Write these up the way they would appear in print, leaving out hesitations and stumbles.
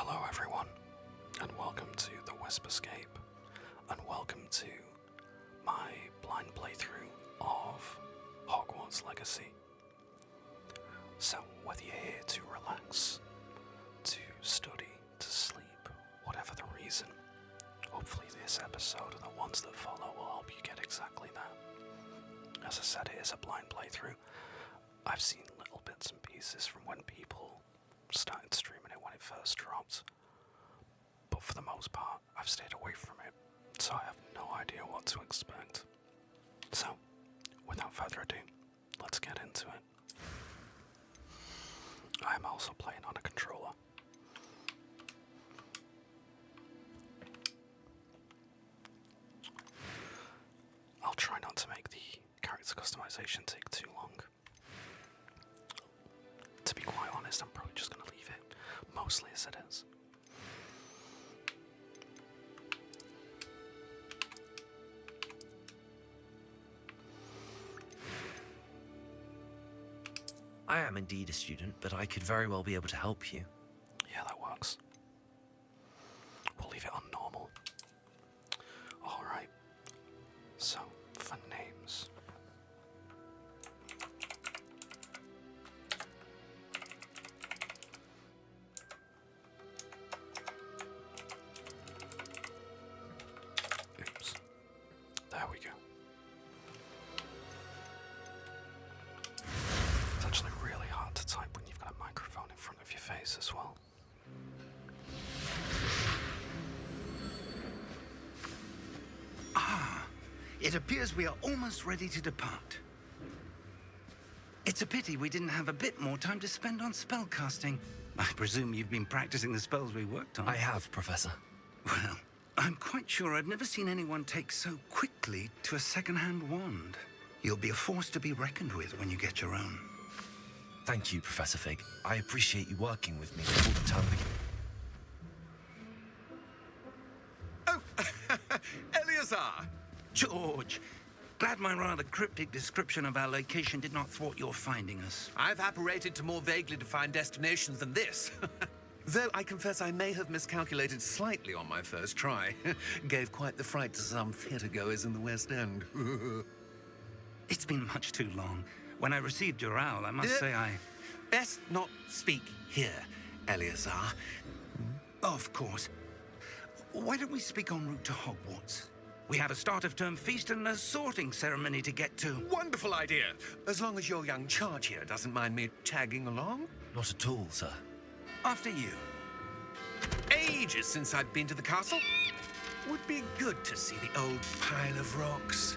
Hello everyone, and welcome to the Whisperscape, and welcome to my blind playthrough of Hogwarts Legacy. So, whether you're here to relax, to study, to sleep, whatever the reason, hopefully this episode and the ones that follow will help you get exactly that. As I said, it is a blind playthrough. I've seen little bits and pieces from when people started streaming it when it first dropped, but for the most part, I've stayed away from it, so I have no idea what to expect. So, without further ado, let's get into it. I am also playing on a controller. I'll try not to make the character customization take too long. To be quite honest, I'm probably just going to leave it mostly as it is. I am indeed a student, but I could very well be able to help you. Yeah, that works. We'll leave it on normal. Alright. So, for names. Oops. There we go. It's actually really hard to type when you've got a microphone in front of your face as well. It appears we are almost ready to depart. It's a pity we didn't have a bit more time to spend on spellcasting. I presume you've been practicing the spells we worked on. I have, Professor. Well, I'm quite sure I've never seen anyone take so quickly to a second-hand wand. You'll be a force to be reckoned with when you get your own. Thank you, Professor Fig. I appreciate you working with me all the time. Oh, Eleazar! George, glad my rather cryptic description of our location did not thwart your finding us. I've apparated to more vaguely defined destinations than this. Though I confess I may have miscalculated slightly on my first try. Gave quite the fright to some theatre-goers in the West End. It's been much too long. When I received your owl, I must say I... Best not speak here, Eleazar. Of course. Why don't we speak en route to Hogwarts? We have a start-of-term feast and a sorting ceremony to get to. Wonderful idea. As long as your young charge here doesn't mind me tagging along. Not at all, sir. After you. Ages since I'd been to the castle. Would be good to see the old pile of rocks.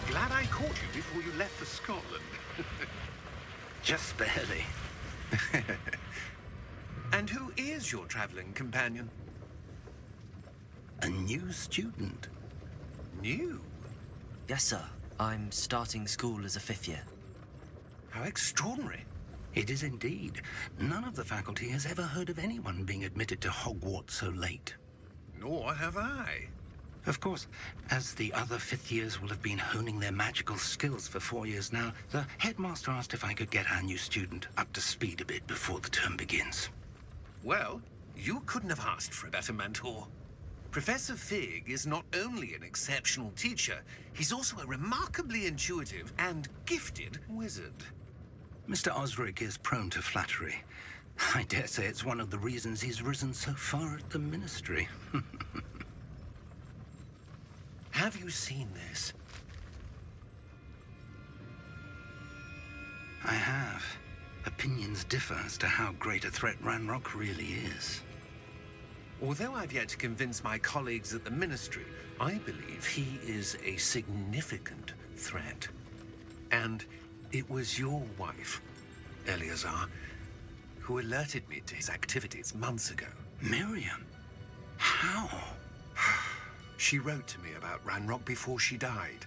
Glad I caught you before you left for Scotland. Just barely. And who is your traveling companion? A new student. New? Yes, sir. I'm starting school as a 5th year. How extraordinary. It is indeed. None of the faculty has ever heard of anyone being admitted to Hogwarts so late. Nor have I. Of course, as the other 5th years will have been honing their magical skills for 4 years now, the headmaster asked if I could get our new student up to speed a bit before the term begins. Well, you couldn't have asked for a better mentor. Professor Fig is not only an exceptional teacher, he's also a remarkably intuitive and gifted wizard. Mr. Osric is prone to flattery. I dare say it's one of the reasons he's risen so far at the Ministry. Have you seen this? I have. Opinions differ as to how great a threat Ranrock really is. Although I've yet to convince my colleagues at the Ministry, I believe he is a significant threat. And it was your wife, Eleazar, who alerted me to his activities months ago. Miriam? How? She wrote to me about Ranrock before she died,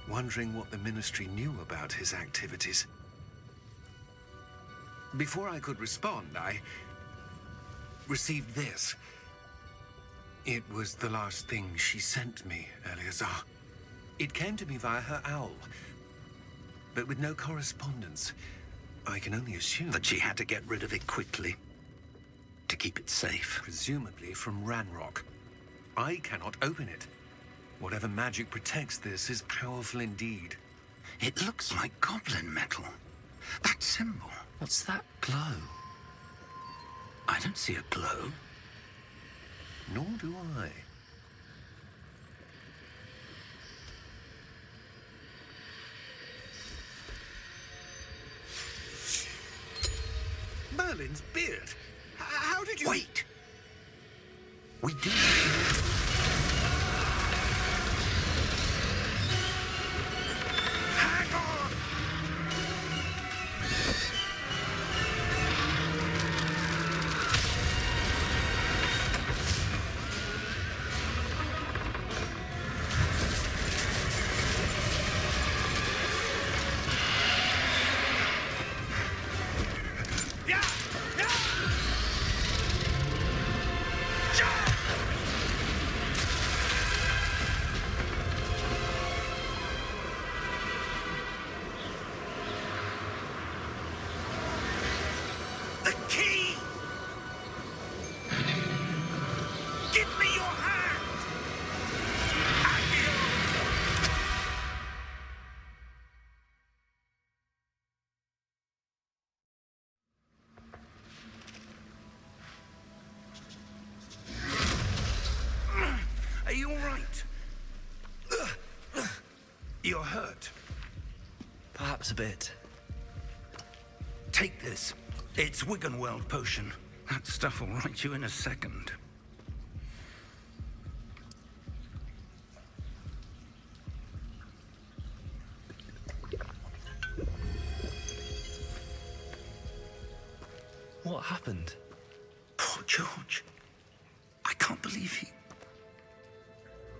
wondering what the Ministry knew about his activities. Before I could respond, I received this. It was the last thing she sent me, Eleazar. It came to me via her owl, but with no correspondence. I can only assume That she had to get rid of it quickly to keep it safe. presumably from Ranrock. I cannot open it. Whatever magic protects this is powerful indeed. It looks like goblin metal. That symbol. What's that glow? I don't see a glow. Nor do I. Merlin's beard. How did you... Wait! We do. Hang on! Yeah! Yeah! The key! Give me your hand! Accio! Are you all right? You're hurt. Perhaps a bit. Take this. It's Wiggenweld potion. That stuff will right you in a second. What happened? Poor George. I can't believe he...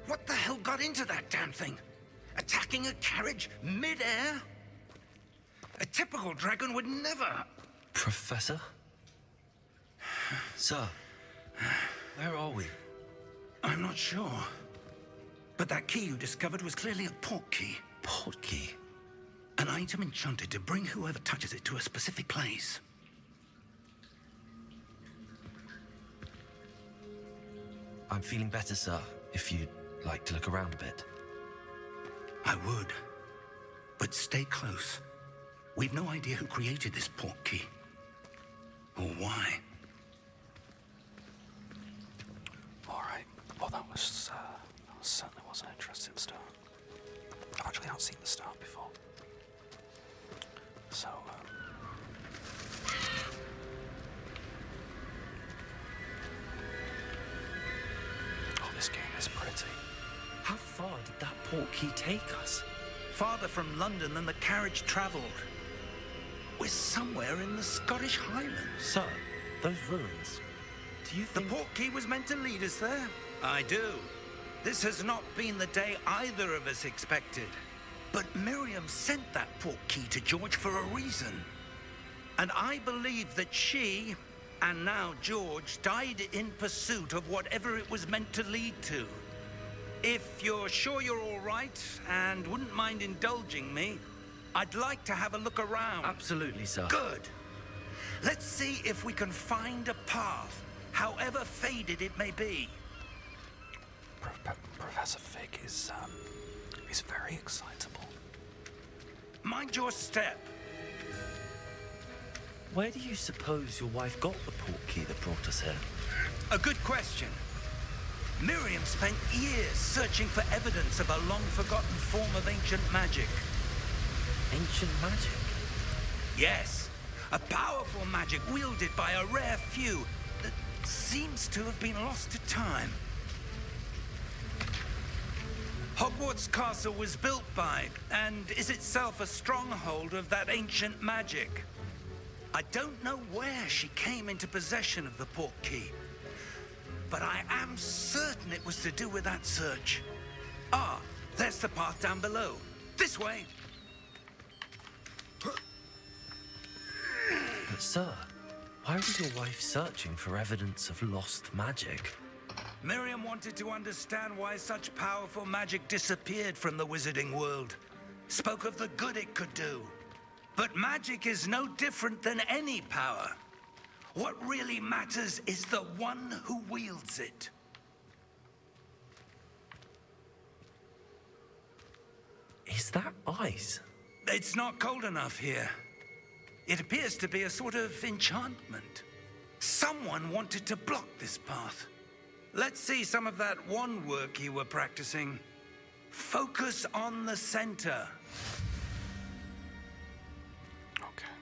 What the hell got into that damn thing? Attacking a carriage mid-air? A typical dragon would never... Professor? Sir, where are we? I'm not sure. But that key you discovered was clearly a port key. Port key? An item enchanted to bring whoever touches it to a specific place. I'm feeling better, sir, if you'd like to look around a bit. I would. But stay close. We've no idea who created this port key. Or why. Alright, well that certainly was an interesting start. I've actually not seen the start before. So, oh, this game is pretty. How far did that port key take us? Farther from London than the carriage travelled. We're somewhere in the Scottish Highlands. Sir, those ruins. Do you The think... port key was meant to lead us there? I do. This has not been the day either of us expected. But Miriam sent that port key to George for a reason. And I believe that she, and now George, died in pursuit of whatever it was meant to lead to. If you're sure you're all right and wouldn't mind indulging me, I'd like to have a look around. Absolutely, sir. Good. Let's see if we can find a path, however faded it may be. Professor Fig is very excitable. Mind your step. Where do you suppose your wife got the portkey that brought us here? A good question. Miriam spent years searching for evidence of a long-forgotten form of ancient magic. Ancient magic? Yes, a powerful magic wielded by a rare few that seems to have been lost to time. Hogwarts Castle was built by, and is itself a stronghold of that ancient magic. I don't know where she came into possession of the portkey, but I am certain it was to do with that search. Ah, there's the path down below. This way. But sir, why was your wife searching for evidence of lost magic? Miriam wanted to understand why such powerful magic disappeared from the wizarding world. Spoke of the good it could do. But magic is no different than any power. What really matters is the one who wields it. Is that ice? It's not cold enough here. It appears to be a sort of enchantment. Someone wanted to block this path. Let's see some of that wand work you were practicing. Focus on the center. Okay.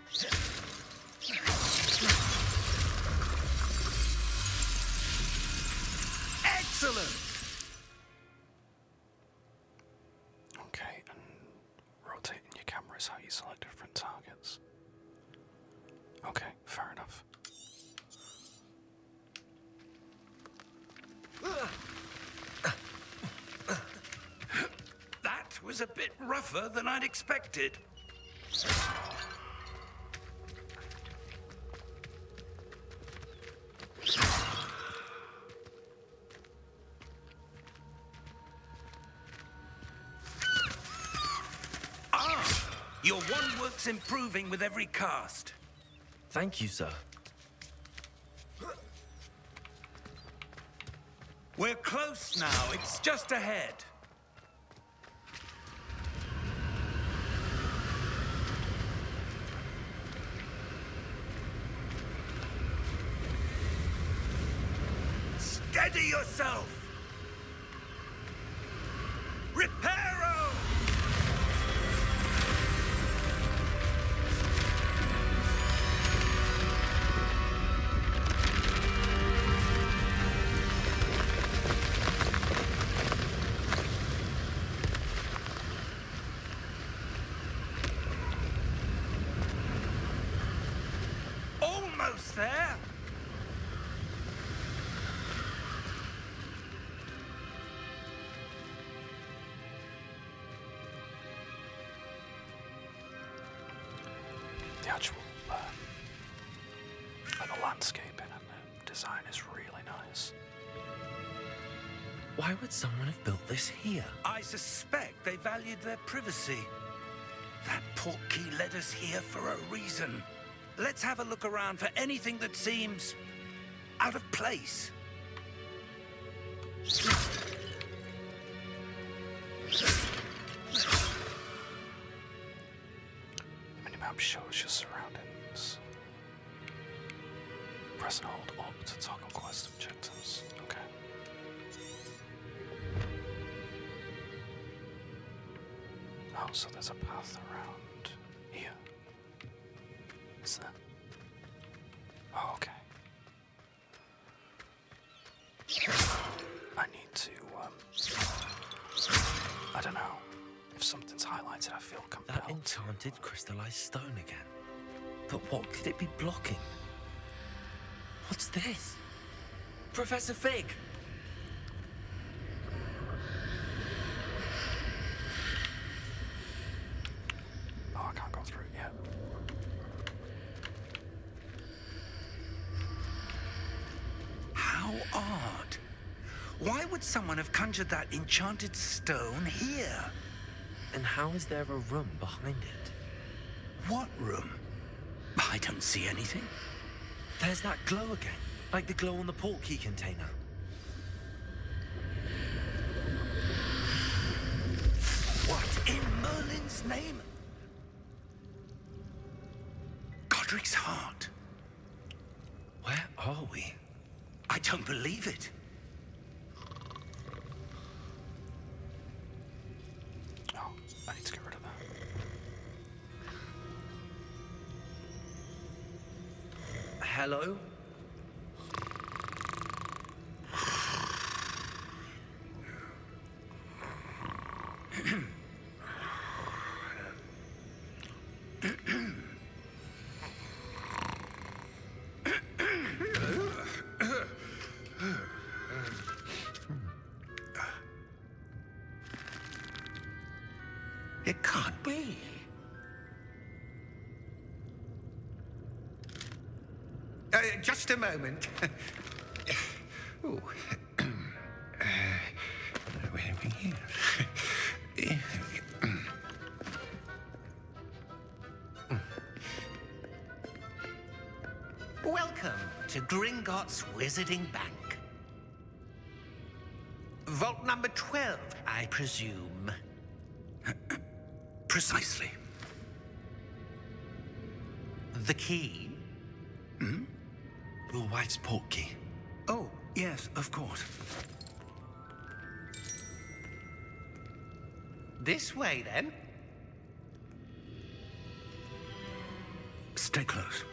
Excellent! Okay, and rotating your camera is how you select different targets. Okay, fair enough. That was a bit rougher than I'd expected. Your wand work's improving with every cast. Thank you, sir. We're close now. It's just ahead. Steady yourself! Reparo! Almost there! The actual the landscaping and the design is really nice. Why would someone have built this here? I suspect they valued their privacy. That portkey led us here for a reason. Let's have a look around for anything that seems out of place. Minimap shows your surroundings. Press and hold up to toggle quest objectives. Okay. Oh, so there's a path around here. Is there? Oh, okay. I need to, I don't know. If something's highlighted, I feel compelled. That enchanted crystallized stone again. But what could it be blocking? What's this? Professor Fig! Oh, I can't go through it yet. How odd. Why would someone have conjured that enchanted stone here? And how is there a room behind it? What room? I don't see anything. There's that glow again, like the glow on the portkey container. Godric's name? Godric's heart. Where are we? I don't believe it. Oh, I need to get rid of that. Hello? It can't be. Just a moment. Ooh. Where are we here? Welcome to Gringotts Wizarding Bank. Vault number 12, I presume. Precisely. The key? Your wife's portkey. Oh, yes, of course. This way, then. Stay close.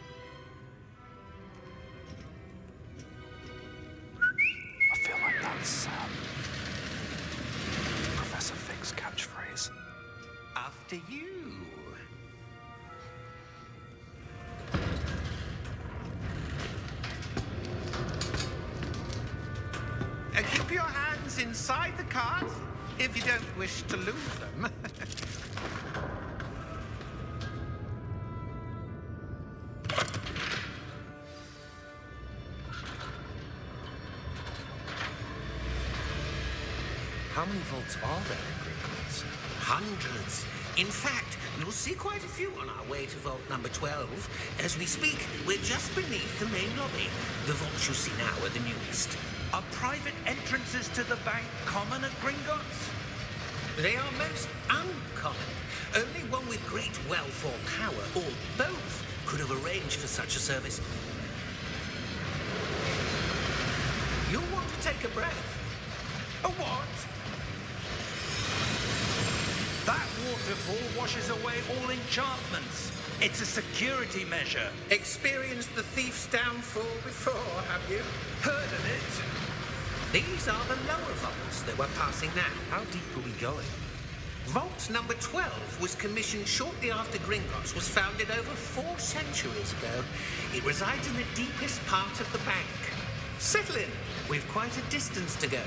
I feel like that's Professor Fig's catchphrase. After you. Keep your hands inside the cart if you don't wish to lose them. How many vaults are there in Gringotts? Hundreds. In fact, you'll see quite a few on our way to vault number 12. As we speak, we're just beneath the main lobby. The vaults you see now are the newest. Are private entrances to the bank common at Gringotts? They are most uncommon. Only one with great wealth or power, or both, could have arranged for such a service. You'll want to take a breath. A what? That waterfall washes away all enchantments. It's a security measure. Experienced the thief's downfall before, have you? Heard of it? These are the lower vaults that we're passing now. How deep are we going? Vault number 12 was commissioned shortly after Gringotts was founded over 4 centuries ago. It resides in the deepest part of the bank. Settle in. We've quite a distance to go.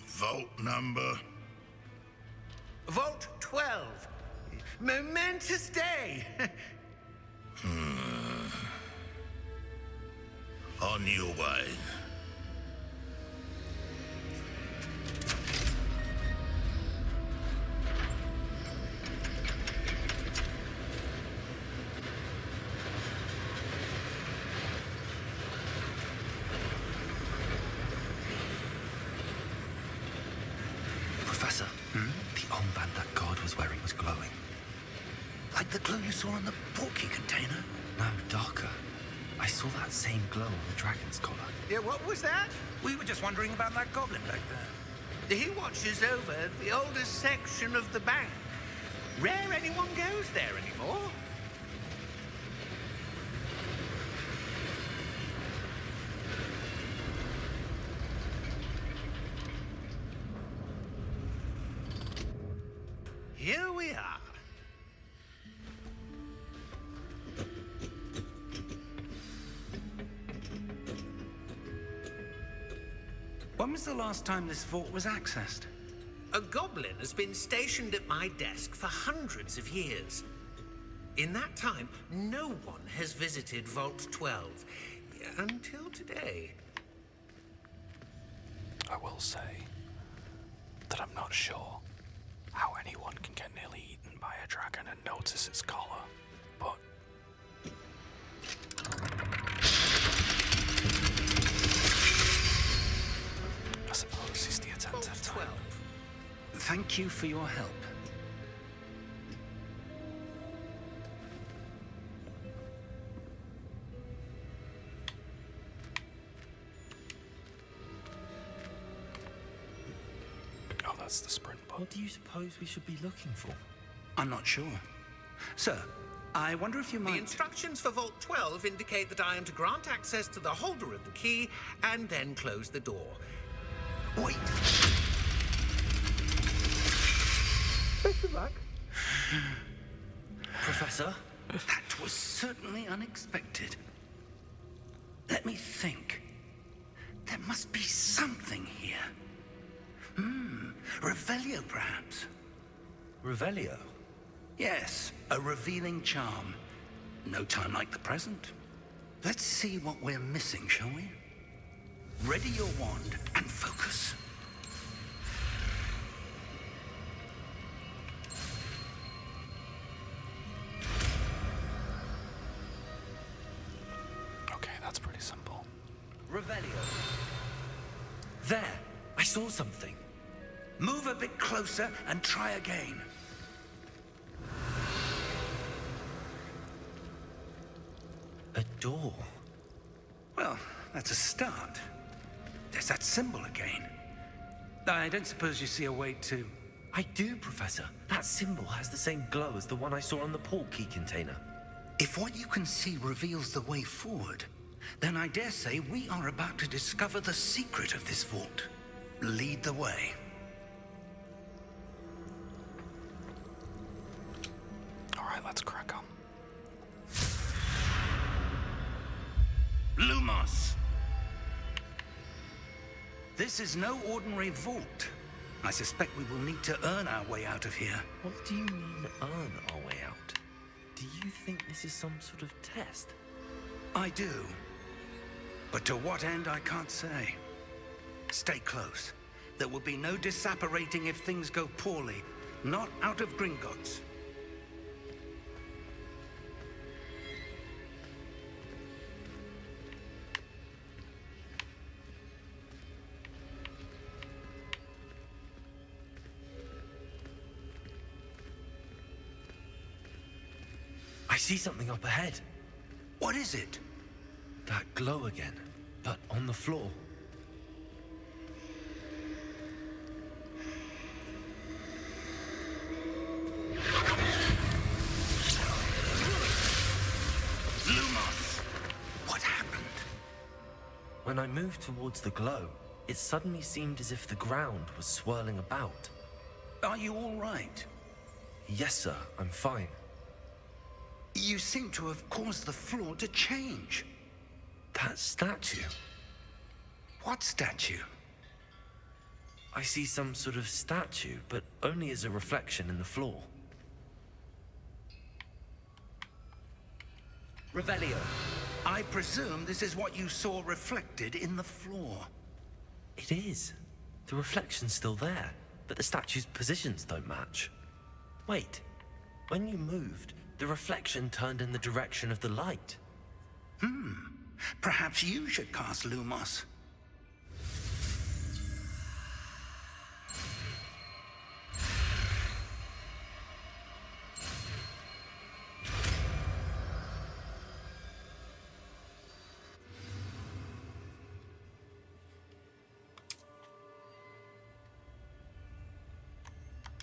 Vault number. Vault 12. Momentous day. On your way. Professor, the armband that guard was wearing was glowing. Like the glow you saw on the portkey container? No, darker. I saw that same glow on the dragon's collar. Yeah, what was that? We were just wondering about that goblin back there. He watches over the oldest section of the bank. Rare anyone goes there anymore. Here we are. When was the last time this vault was accessed? A goblin has been stationed at my desk for hundreds of years. In that time, no one has visited Vault 12. Until today. I will say that I'm not sure how anyone can get nearly eaten by a dragon and notice its collar, but Thank you for your help. Oh, that's the sprint button. What do you suppose we should be looking for? I'm not sure. Sir, I wonder if you The might... instructions for Vault 12 indicate that I am to grant access to the holder of the key and then close the door. Wait! Professor? That was certainly unexpected. Let me think. There must be something here. Revelio, perhaps? Revelio? Yes, a revealing charm. No time like the present. Let's see what we're missing, shall we? Ready your wand and focus. Okay, that's pretty simple. Revelio. There! I saw something. Move a bit closer and try again. A door. Well, that's a start. There's that symbol again. I don't suppose you see a way to... I do, Professor. That symbol has the same glow as the one I saw on the port key container. If what you can see reveals the way forward, then I dare say we are about to discover the secret of this vault. Lead the way. Alright, let's crack on. Lumos! This is no ordinary vault. I suspect we will need to earn our way out of here. What do you mean, earn our way out? Do you think this is some sort of test? I do. But to what end, I can't say. Stay close. There will be no disapparating if things go poorly. Not out of Gringotts. I see something up ahead. What is it? That glow again, but on the floor. Lumos! What happened? When I moved towards the glow, it suddenly seemed as if the ground was swirling about. Are you all right? Yes, sir, I'm fine. You seem to have caused the floor to change. That statue. What statue? I see some sort of statue, but only as a reflection in the floor. Revelio. I presume this is what you saw reflected in the floor. It is. The reflection's still there, but the statue's positions don't match. Wait. When you moved, the reflection turned in the direction of the light. Perhaps you should cast Lumos.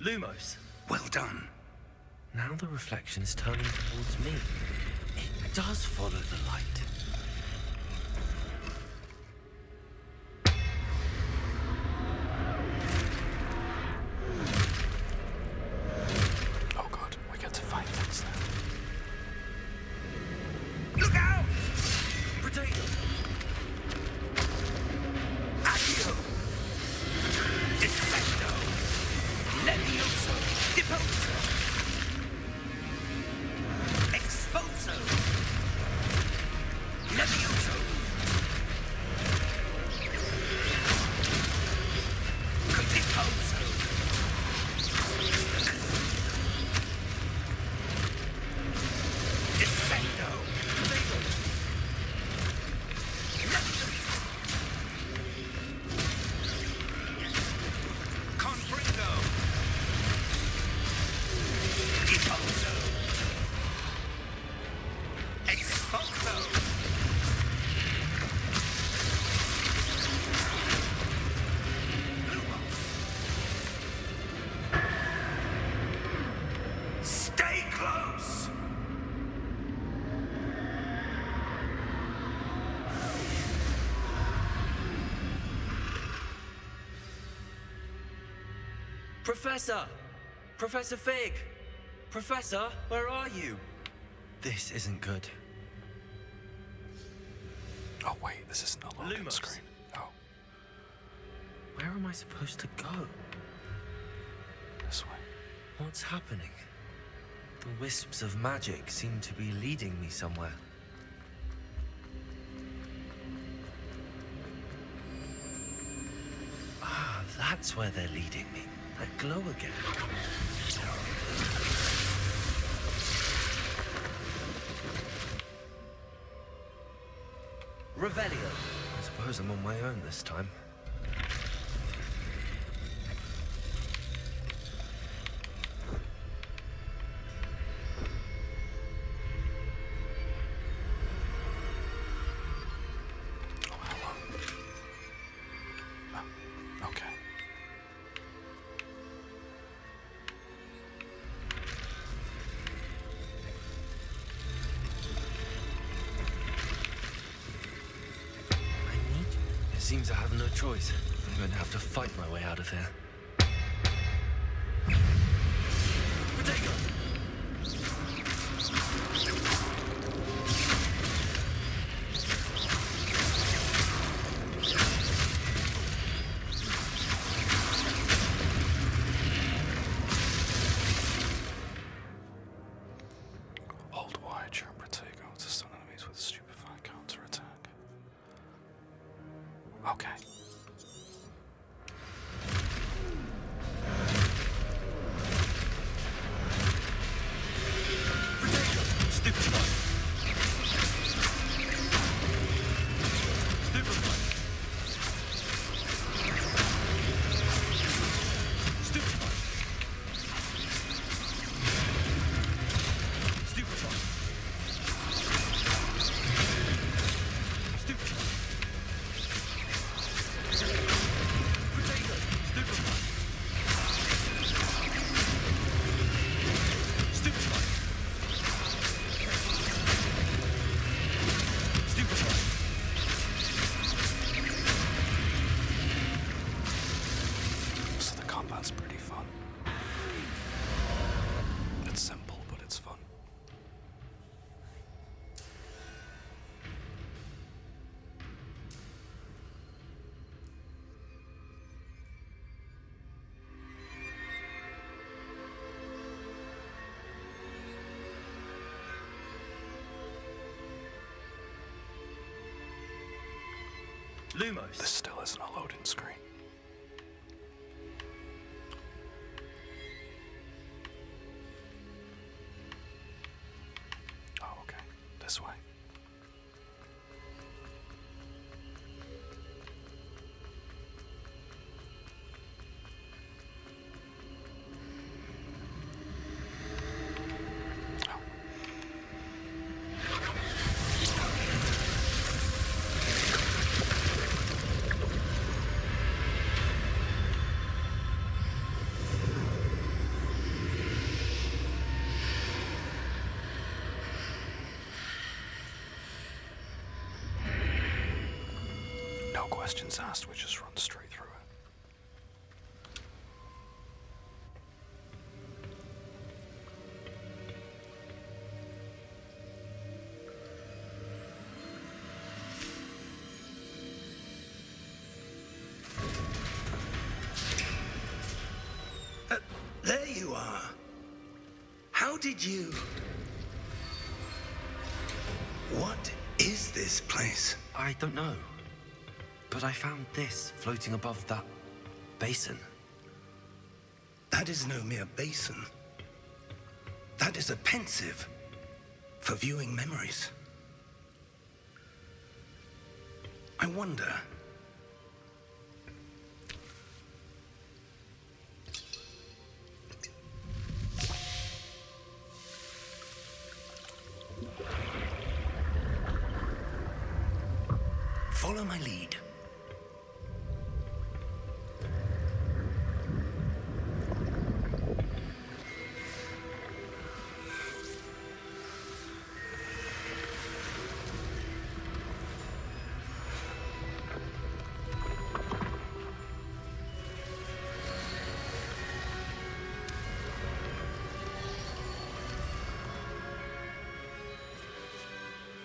Lumos. Well done. Now the reflection is turning towards me. It does follow the light. Oh god, we get to fight things now. Look out! Potato! Accio! Defendo! Levioso! Deposo! Exposo! Levioso! Deposo! Defendo! Confringo! Professor! Professor Fig! Professor, where are you? This isn't good. Oh wait, this isn't a loading Lumos. screen. Oh, Where am I supposed to go? this way. What's happening? The wisps of magic seem to be leading me somewhere. Ah, that's where they're leading me. That glow again. Revelio. I suppose I'm on my own this time. Oh, hello. Oh, okay. I need you. It seems I have no choice. I'm going to have to fight my way out of here. Protego! Hold Y during Protego to stun enemies with stupefying counterattack. Okay. Stupefy! Stupefy! Stupefy! Stupefy! Stupefy! Potato! Stupefy! Stupefy! Stupefy! So the combat's pretty fun. It's simple, but it's fun. Lumos. This still isn't a loading screen. Oh, okay. This way. Oh. No questions asked, we just run straight through it. There you are. How did you... What is this place? I don't know. But I found this floating above that basin. That is no mere basin. That is a pensive for viewing memories. I wonder... Follow my lead.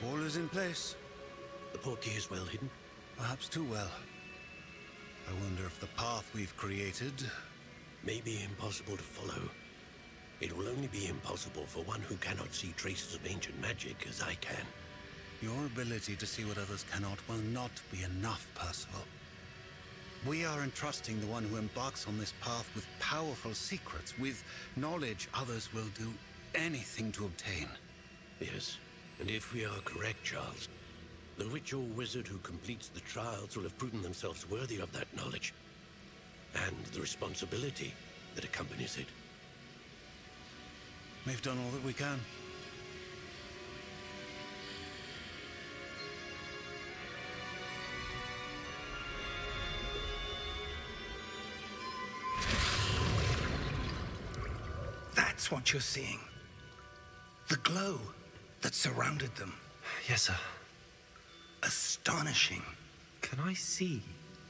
All is in place. The portkey is well hidden. Perhaps too well. I wonder if the path we've created... May be impossible to follow. It will only be impossible for one who cannot see traces of ancient magic as I can. Your ability to see what others cannot will not be enough, Percival. We are entrusting the one who embarks on this path with powerful secrets, with knowledge others will do anything to obtain. Yes, and if we are correct, Charles, the ritual wizard who completes the trials will have proven themselves worthy of that knowledge, and the responsibility that accompanies it. We've done all that we can. That's what you're seeing. The glow that surrounded them. Yes, sir. Astonishing. Can I see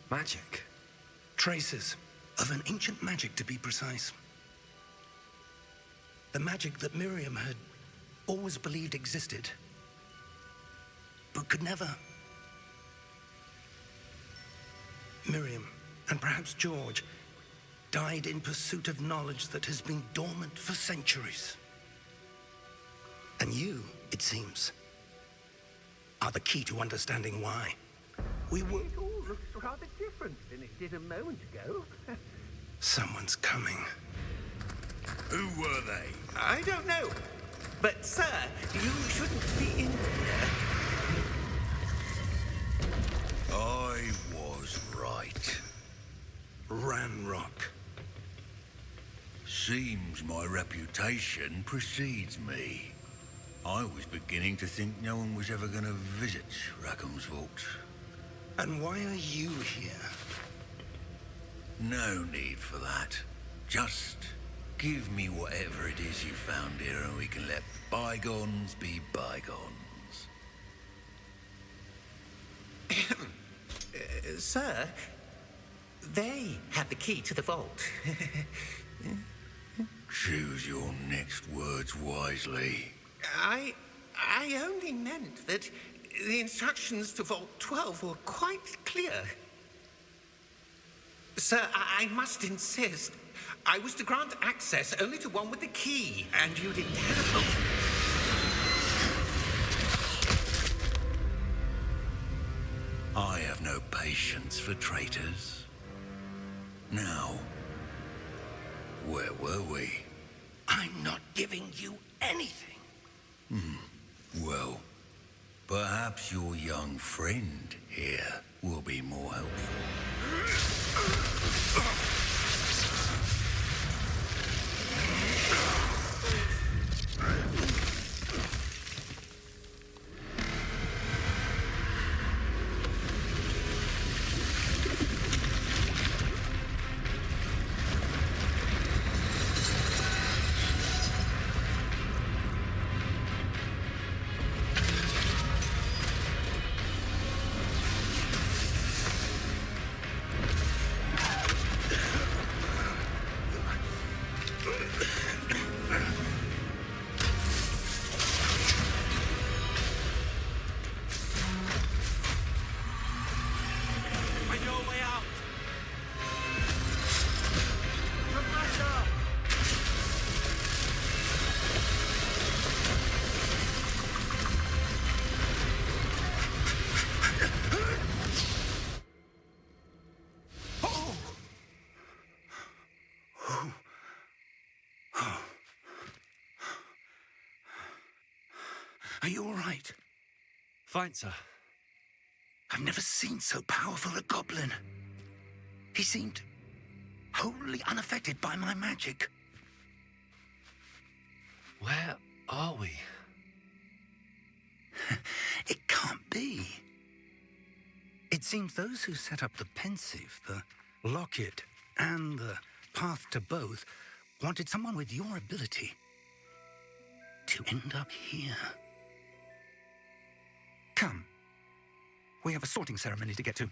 magic? Traces of an ancient magic, to be precise. The magic that Miriam had always believed existed, but could never. Miriam, and perhaps George, died in pursuit of knowledge that has been dormant for centuries. And you, it seems, are the key to understanding why. We were... It all looks rather different than it did a moment ago. Someone's coming. Who were they? I don't know. But, sir, you shouldn't be in here. I was right. Ranrock. Seems my reputation precedes me. I was beginning to think no one was ever going to visit Rackham's vault. And why are you here? No need for that. Just give me whatever it is you found here and we can let bygones be bygones. Sir, they had the key to the vault. Choose your next words wisely. I only meant that the instructions to Vault 12 were quite clear. Sir, I must insist. I was to grant access only to one with the key, and you didn't have... I have no patience for traitors. Now, where were we? I'm not giving you anything. Well, perhaps your young friend here will be more helpful. Are you all right? Fine, sir. I've never seen so powerful a goblin. He seemed wholly unaffected by my magic. Where are we? It can't be. It seems those who set up the pensive, the locket, and the path to both wanted someone with your ability to end up here. Come. We have a sorting ceremony to get to.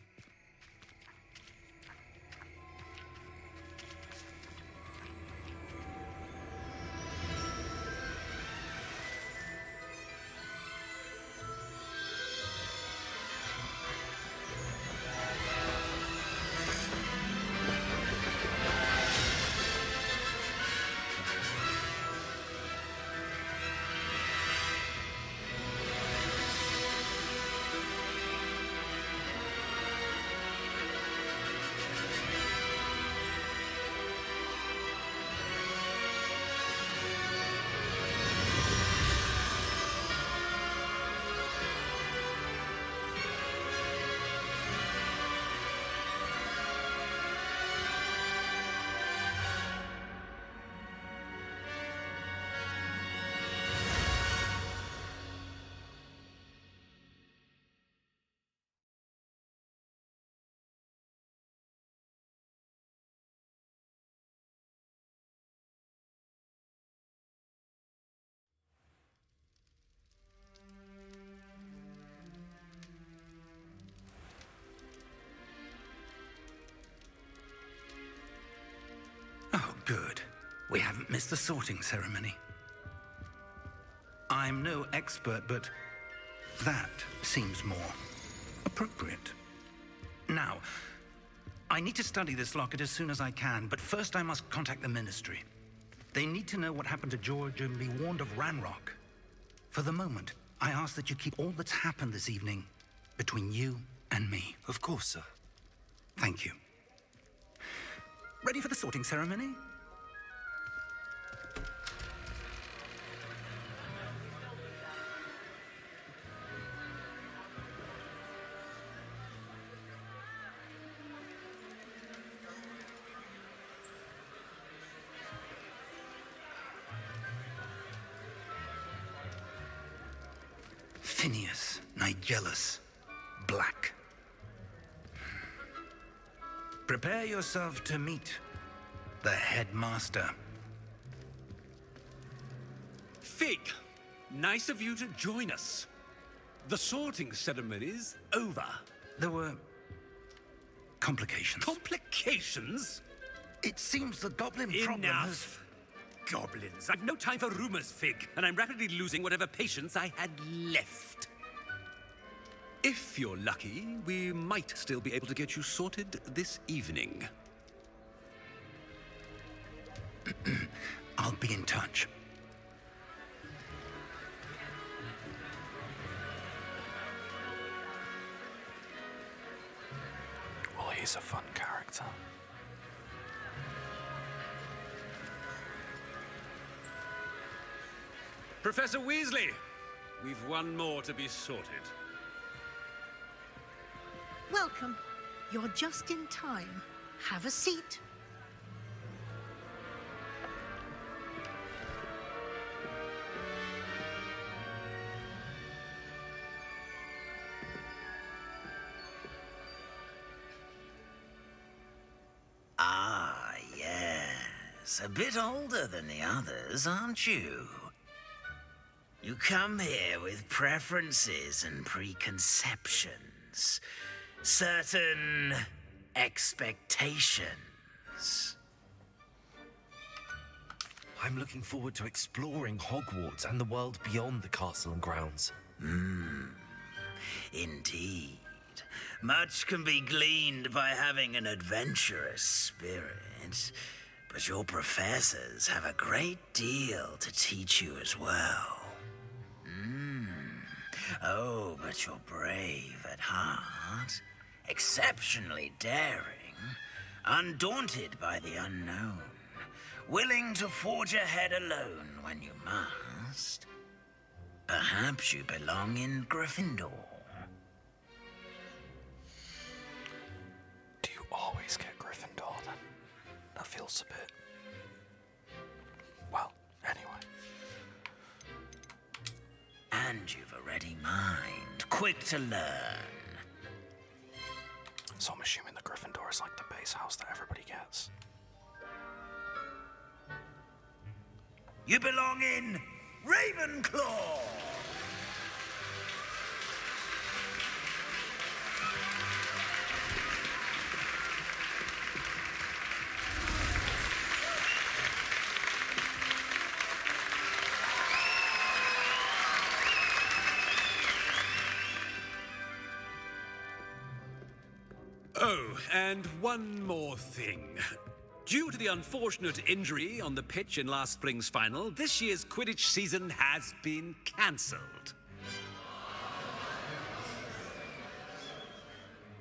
Good. We haven't missed the sorting ceremony. I'm no expert, but that seems more appropriate. Now, I need to study this locket as soon as I can, but first I must contact the Ministry. They need to know what happened to George and be warned of Ranrock. For the moment, I ask that you keep all that's happened this evening between you and me. Of course, sir. Thank you. Ready for the sorting ceremony? Phineas Nigellus Black. Prepare yourself to meet the headmaster. Fig, nice of you to join us. The sorting ceremony's over. There were complications. Complications? It seems the goblin problem has... Enough. Goblins. I've no time for rumors, Fig, and I'm rapidly losing whatever patience I had left. If you're lucky, we might still be able to get you sorted this evening. I'll be in touch. Well, he's a fun character. Professor Weasley, we've one more to be sorted. Welcome. You're just in time. Have a seat. Ah, yes. A bit older than the others, aren't you? You come here with preferences and preconceptions. Certain expectations. I'm looking forward to exploring Hogwarts and the world beyond the castle and grounds. Indeed. Much can be gleaned by having an adventurous spirit, but your professors have a great deal to teach you as well. Oh, but you're brave at heart, exceptionally daring, undaunted by the unknown, willing to forge ahead alone when you must. Perhaps you belong in Gryffindor. Do you always get Gryffindor then? That feels a bit... Well, anyway. And you've a ready mind, quick to learn. So I'm assuming the Gryffindor is like the base house that everybody gets. You belong in Ravenclaw! Oh, and one more thing. Due to the unfortunate injury on the pitch in last spring's final, this year's Quidditch season has been cancelled.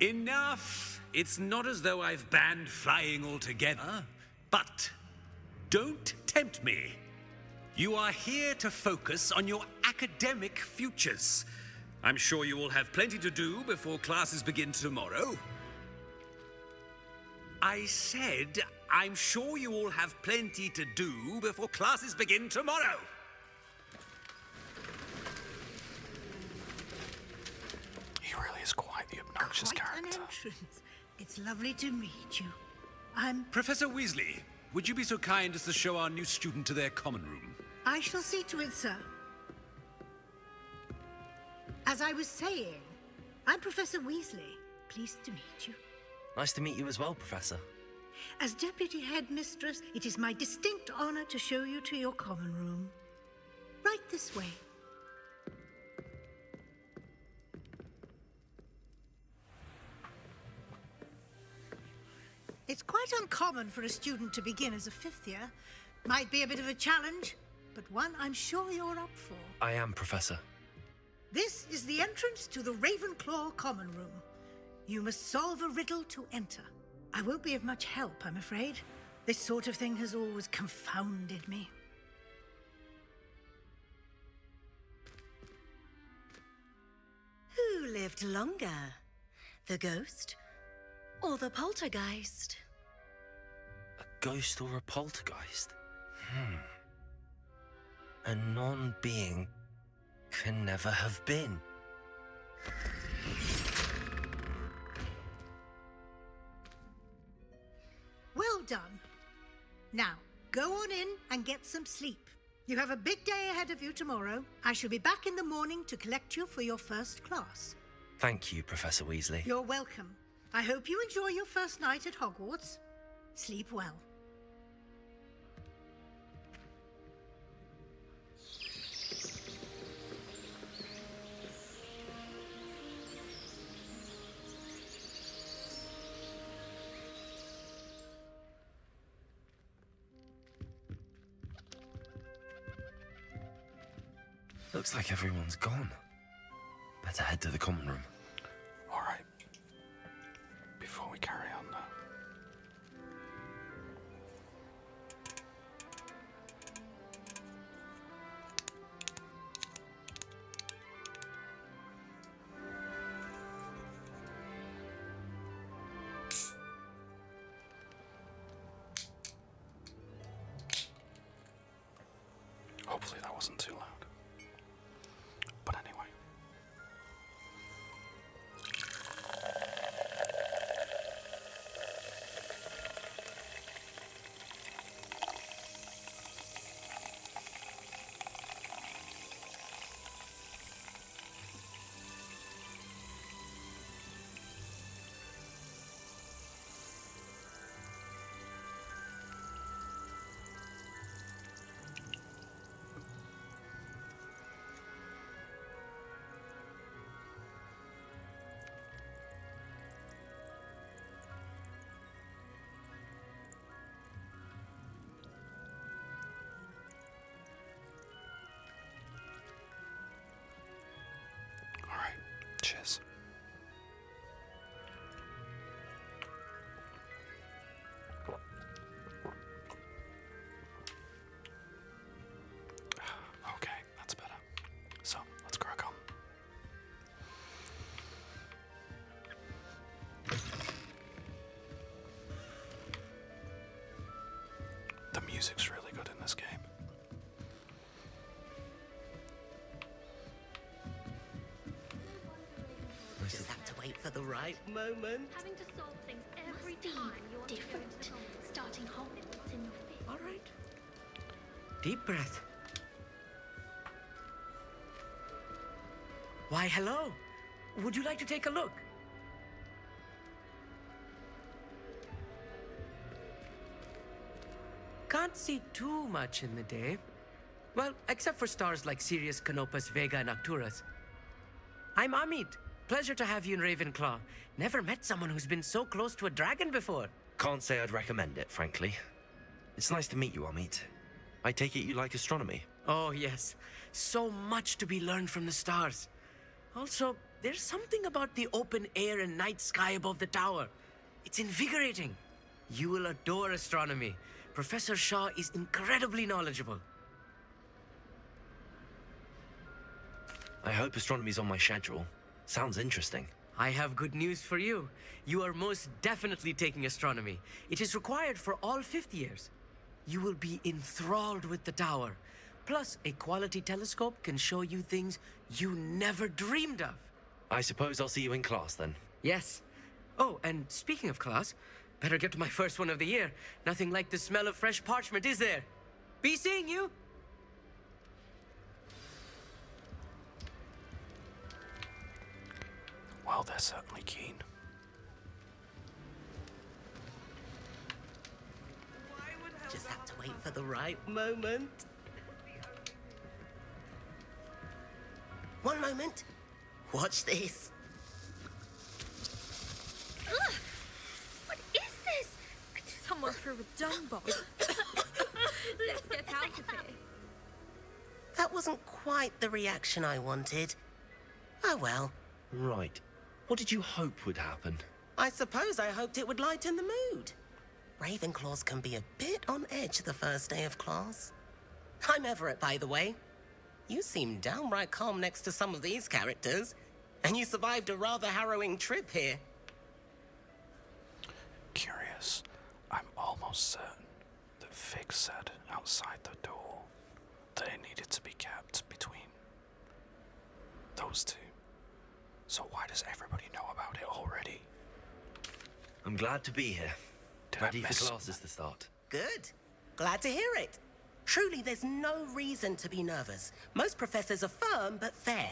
Enough! It's not as though I've banned flying altogether, but don't tempt me. You are here to focus on your academic futures. I'm sure you will have plenty to do before classes begin tomorrow. I said, I'm sure you all have plenty to do before classes begin tomorrow. He really is quite the obnoxious Quite character. an entrance. It's lovely to meet you. I'm... Professor Weasley, would you be so kind as to show our new student to their common room? I shall see to it, sir. As I was saying, I'm Professor Weasley. Pleased to meet you. Nice to meet you as well, Professor. As Deputy Headmistress, it is my distinct honor to show you to your common room. Right this way. It's quite uncommon for a student to begin as a fifth year. Might be a bit of a challenge, but one I'm sure you're up for. I am, Professor. This is the entrance to the Ravenclaw common room. You must solve a riddle to enter. I won't be of much help, I'm afraid. This sort of thing has always confounded me. Who lived longer? The ghost or the poltergeist? A ghost or a poltergeist? A non-being can never have been. Well done. Now, go on in and get some sleep. You have a big day ahead of you tomorrow. I shall be back in the morning to collect you for your first class. Thank you, Professor Weasley. You're welcome. I hope you enjoy your first night at Hogwarts. Sleep well. Looks like everyone's gone. Better head to the common room. All right. Before we carry on, though. Hopefully that wasn't too loud. But anyway. All right. Cheers. Okay, that's better. So, let's crack on. The music's really good in this game. Just have to wait for the right moment. Having to solve things every time you're different. Starting Hogwarts in your fifth. All right. Deep breath. Why, hello. Would you like to take a look? Can't see too much in the day. Well, except for stars like Sirius, Canopus, Vega, and Arcturus. I'm Amit. Pleasure to have you in Ravenclaw. Never met someone who's been so close to a dragon before. Can't say I'd recommend it, frankly. It's nice to meet you, Amit. I take it you like astronomy. Oh, yes. So much to be learned from the stars. Also, there's something about the open air and night sky above the tower. It's invigorating. You will adore astronomy. Professor Shaw is incredibly knowledgeable. I hope astronomy's on my schedule. Sounds interesting. I have good news for you. You are most definitely taking astronomy. It is required for all fifth years. You will be enthralled with the tower. Plus, a quality telescope can show you things you never dreamed of. I suppose I'll see you in class then. Yes. Oh, and speaking of class, better get to my first one of the year. Nothing like the smell of fresh parchment, is there? Be seeing you! Well, they're certainly keen. for the right moment. One moment. Watch this. Ugh! What is this? Someone threw a dung bomb. Let's get out of here. That wasn't quite the reaction I wanted. Oh well. Right. What did you hope would happen? I suppose I hoped it would lighten the mood. Ravenclaws can be a bit on edge the first day of class. I'm Everett, by the way. You seem downright calm next to some of these characters, and you survived a rather harrowing trip here. Curious. I'm almost certain that Fig said outside the door that it needed to be kept between those two. So why does everybody know about it already? I'm glad to be here. Ready for miss classes to start. Good. Glad to hear it. Truly, there's no reason to be nervous. Most professors are firm but fair.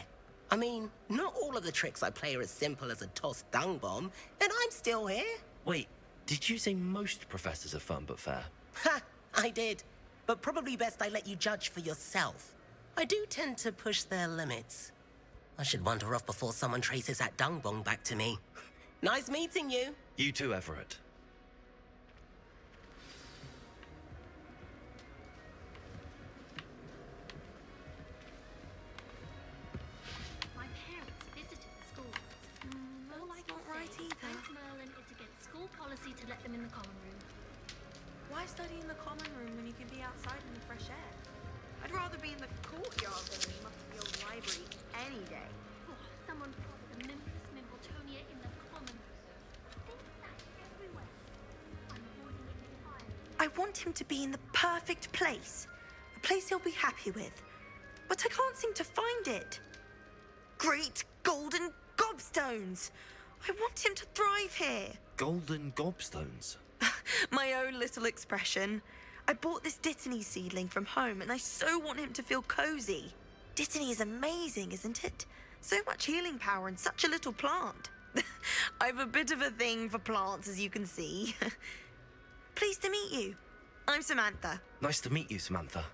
I mean, not all of the tricks I play are as simple as a tossed dung bomb, and I'm still here. Wait, did you say most professors are fun but fair? Ha! I did. But probably best I let you judge for yourself. I do tend to push their limits. I should wander off before someone traces that dung bomb back to me. Nice meeting you. You too, Everett. My parents visited the schools. All I can say is thank Merlin it's against school policy to let them in the common room. Why study in the common room when you can be outside in the fresh air? I'd rather be in the courtyard than the musty old library any day. Oh, someone prodded a Memphis Mimbletonia in the common room. Things that everywhere. I'm avoiding it entirely. I want him to be in the perfect place. A place he'll be happy with. But I can't seem to find it. Great golden gobstones! I want him to thrive here. Golden gobstones? My own little expression. I bought this Dittany seedling from home and I so want him to feel cozy. Dittany is amazing, isn't it? So much healing power in such a little plant. I've a bit of a thing for plants, as you can see. Pleased to meet you. I'm Samantha. Nice to meet you, Samantha.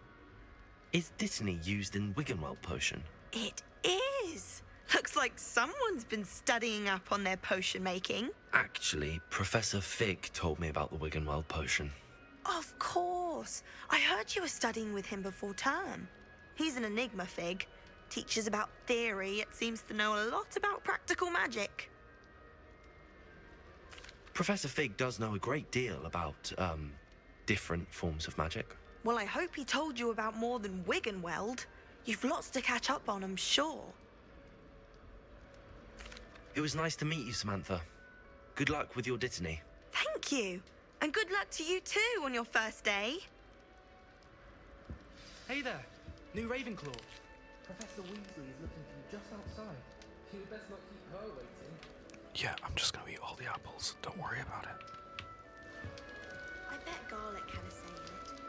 Is Dittany used in Wiggenweld potion? It is. Looks like someone's been studying up on their potion making. Actually, Professor Fig told me about the Wiggenweld potion. Of course. I heard you were studying with him before term. He's an enigma, Fig. Teaches about theory, yet seems to know a lot about practical magic. Professor Fig does know a great deal about, different forms of magic. Well, I hope he told you about more than Wiggenweld. You've lots to catch up on, I'm sure. It was nice to meet you, Samantha. Good luck with your Dittany. Thank you. And good luck to you too on your first day. Hey there, new Ravenclaw. Professor Weasley is looking for you just outside. You best not keep her waiting. Yeah, I'm just gonna eat all the apples. Don't worry about it. I bet garlic had a say in it.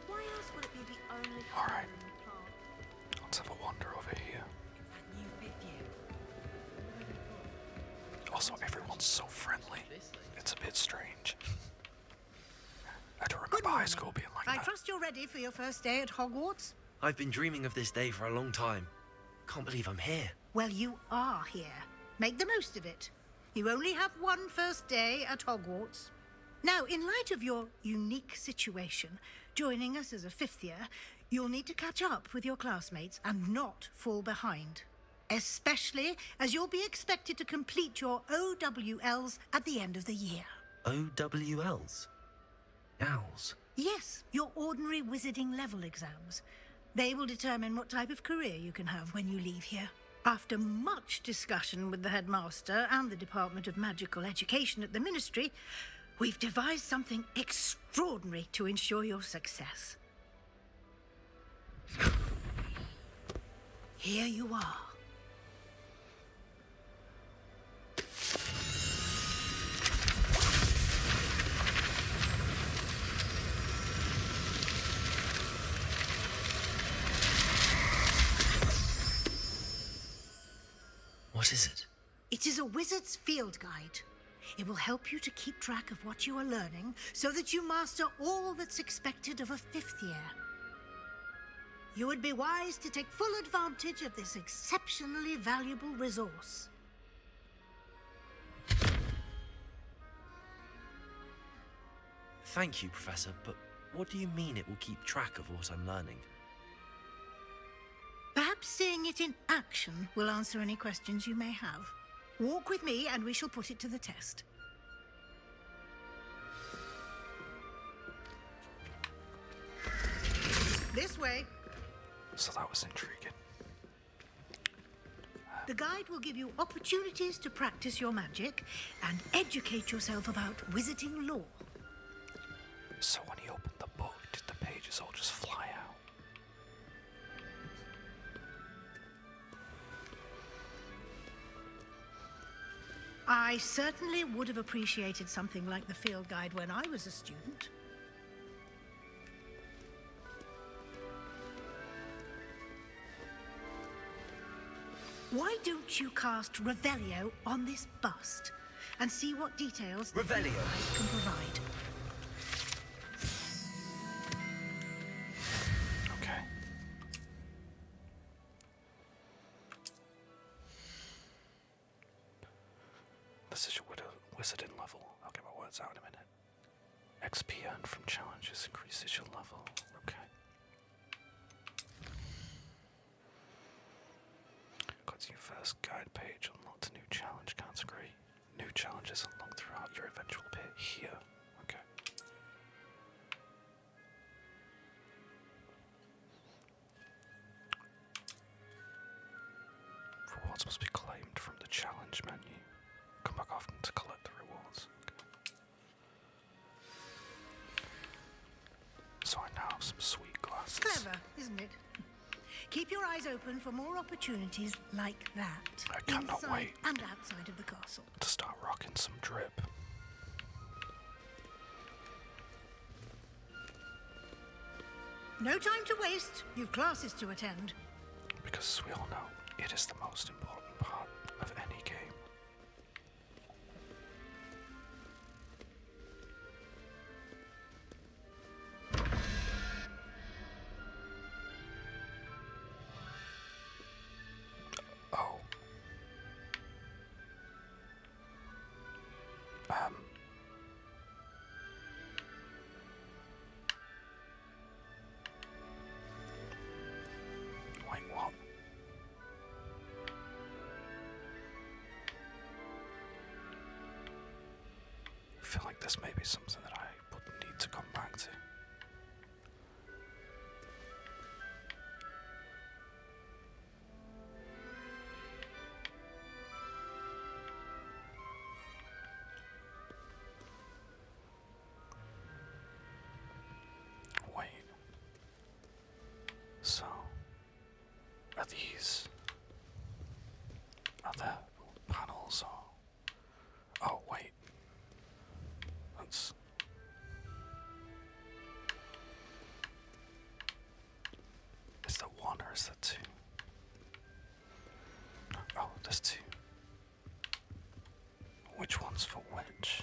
Why else would it be the only All right. in the plant? Let's have a wander over here. It's that new fifth year. Also, everyone's so friendly. It's a bit strange. I don't remember high school being like I that. trust you're ready for your first day at Hogwarts? I've been dreaming of this day for a long time. Can't believe I'm here. Well, you are here. Make the most of it. You only have one first day at Hogwarts. Now, in light of your unique situation, joining us as a fifth year, you'll need to catch up with your classmates and not fall behind. Especially as you'll be expected to complete your OWLs at the end of the year. OWLs? Owls? Yes, your ordinary wizarding level exams. They will determine what type of career you can have when you leave here. After much discussion with the headmaster and the Department of Magical Education at the Ministry, we've devised something extraordinary to ensure your success. Here you are. What is it? It is a wizard's field guide. It will help you to keep track of what you are learning so that you master all that's expected of a 5th year. You would be wise to take full advantage of this exceptionally valuable resource. Thank you, Professor, but what do you mean it will keep track of what I'm learning? Perhaps seeing it in action will answer any questions you may have. Walk with me and we shall put it to the test. This way. So that was intriguing. The guide will give you opportunities to practice your magic and educate yourself about wizarding lore. So when he opened the book, did the pages all just fly out? I certainly would have appreciated something like the field guide when I was a student. Why don't you cast Revelio on this bust and see what details the field Revelio guide can provide? Okay. This is your wizarding level. I'll get my words out in a minute. XP earned from challenges increases your level. Okay. Got to your first guide page. Unlocked a new challenge category. New challenges unlocked throughout your eventual pit here. Okay. Rewards must be claimed from the challenge menu. Come back often to collect the rewards. Okay. So I now have some sweet glasses. Clever, isn't it? Keep your eyes open for more opportunities like that. I cannot inside wait and outside of the castle. to start rocking some drip. No time to waste. You've classes to attend. Because we all know it is the most important part of any game. Oh. Wait, what? I feel like this may be something that I would need to come back to. Wait. So, are these... are there panels or... oh, wait. That's... is there one or is there two? Oh, there's two. Which one's for which?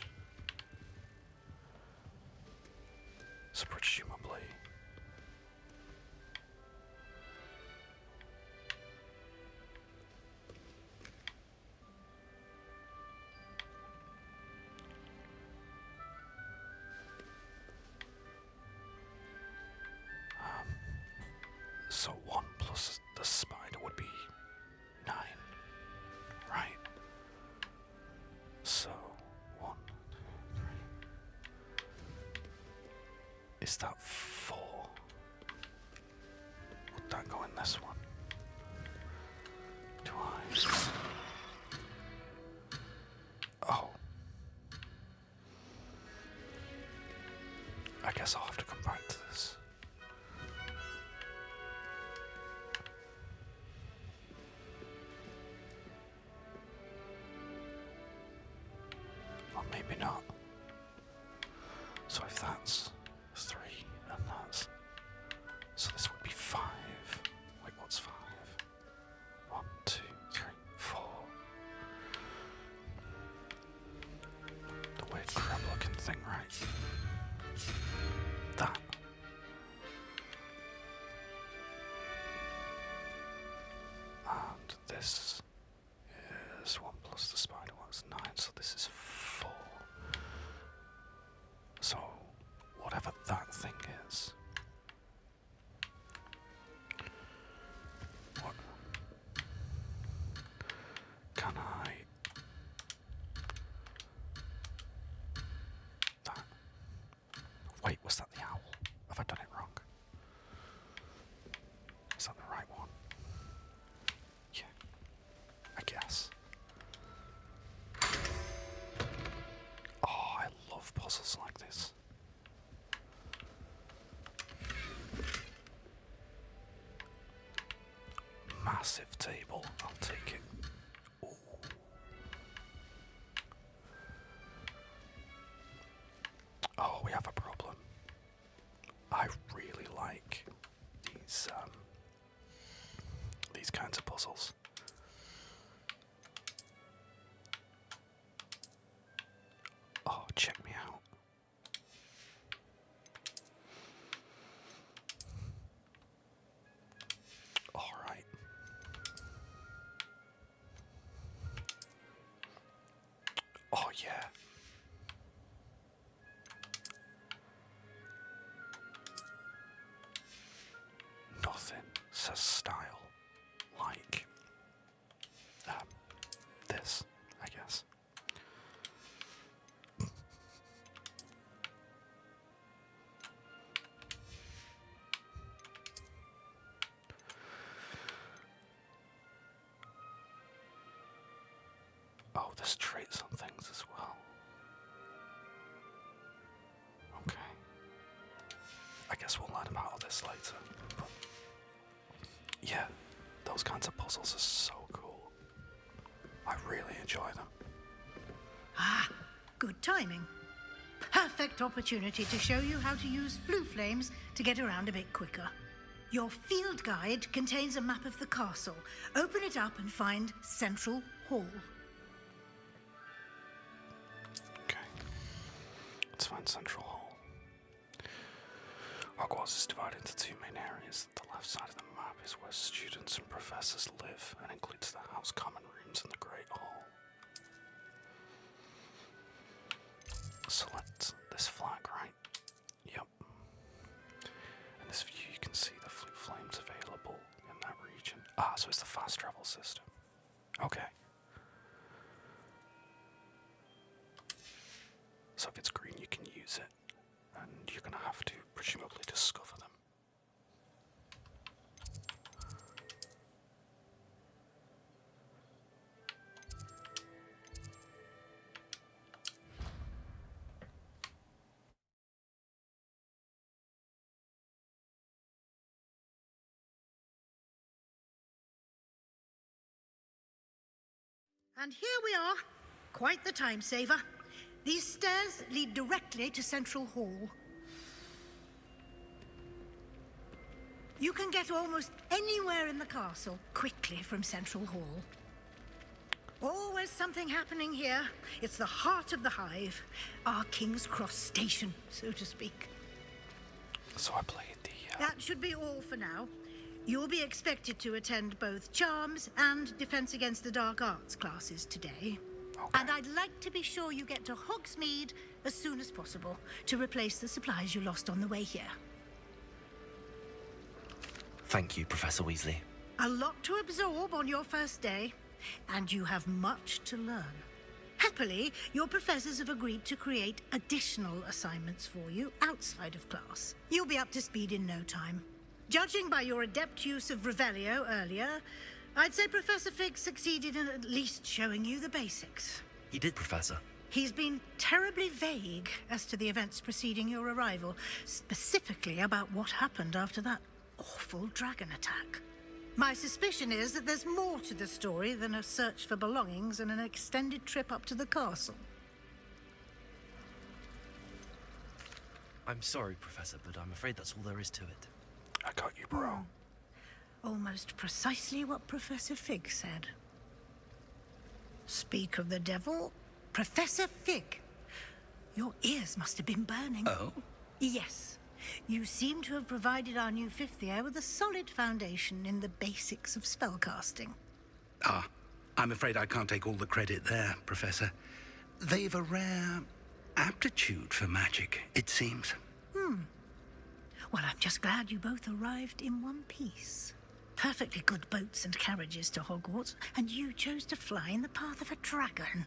So presumably... so 1 plus the spider would be 9, right? So 1, 2, 3. Is that 4? Would that go in this one? Do I? Oh. I guess I'll have to come back to this. Or maybe not. So if that's 3 and that's... so this would be 5. Wait, what's 5? 1, 2, 3, 4. massive table. I'll take it. Ooh. Oh, we have a problem. I really like these kinds of puzzles. Oh, check me out. All right. Oh, yeah. Nothing says style like this, I guess. Oh, there's traits on things as well. Okay. I guess we'll learn about all this later. But yeah, those kinds of puzzles are so cool. I really enjoy them. Ah, good timing. Perfect opportunity to show you how to use flue flames to get around a bit quicker. Your field guide contains a map of the castle. Open it up and find Central Hall. Okay. Let's find Central Hall. Hogwarts is divided into two main areas. The left side of the map is where students and professors live and includes the house common rooms and the Great Hall. Select this flag, right? Yep. In this view you can see the flue flames available in that region. Ah, so it's the fast travel system. Okay. So if it's green you can use it, and you're going to have to presumably discover them. And here we are. Quite the time saver. These stairs lead directly to Central Hall. You can get almost anywhere in the castle quickly from Central Hall. Always something happening here. It's the heart of the hive. Our King's Cross station, so to speak. So I played the... That should be all for now. You'll be expected to attend both Charms and Defense Against the Dark Arts classes today. Okay. And I'd like to be sure you get to Hogsmeade as soon as possible to replace the supplies you lost on the way here. Thank you, Professor Weasley. A lot to absorb on your first day, and you have much to learn. Happily, your professors have agreed to create additional assignments for you outside of class. You'll be up to speed in no time. Judging by your adept use of Revelio earlier, I'd say Professor Fig succeeded in at least showing you the basics. He did, Professor. He's been terribly vague as to the events preceding your arrival, specifically about what happened after that awful dragon attack. My suspicion is that there's more to the story than a search for belongings and an extended trip up to the castle. I'm sorry, Professor, but I'm afraid that's all there is to it. I got you, bro. Almost precisely what Professor Fig said. Speak of the devil, Professor Fig. Your ears must have been burning. Oh? Yes. You seem to have provided our new fifth year with a solid foundation in the basics of spellcasting. Ah, I'm afraid I can't take all the credit there, Professor. They've a rare aptitude for magic, it seems. Well, I'm just glad you both arrived in one piece. Perfectly good boats and carriages to Hogwarts, and you chose to fly in the path of a dragon.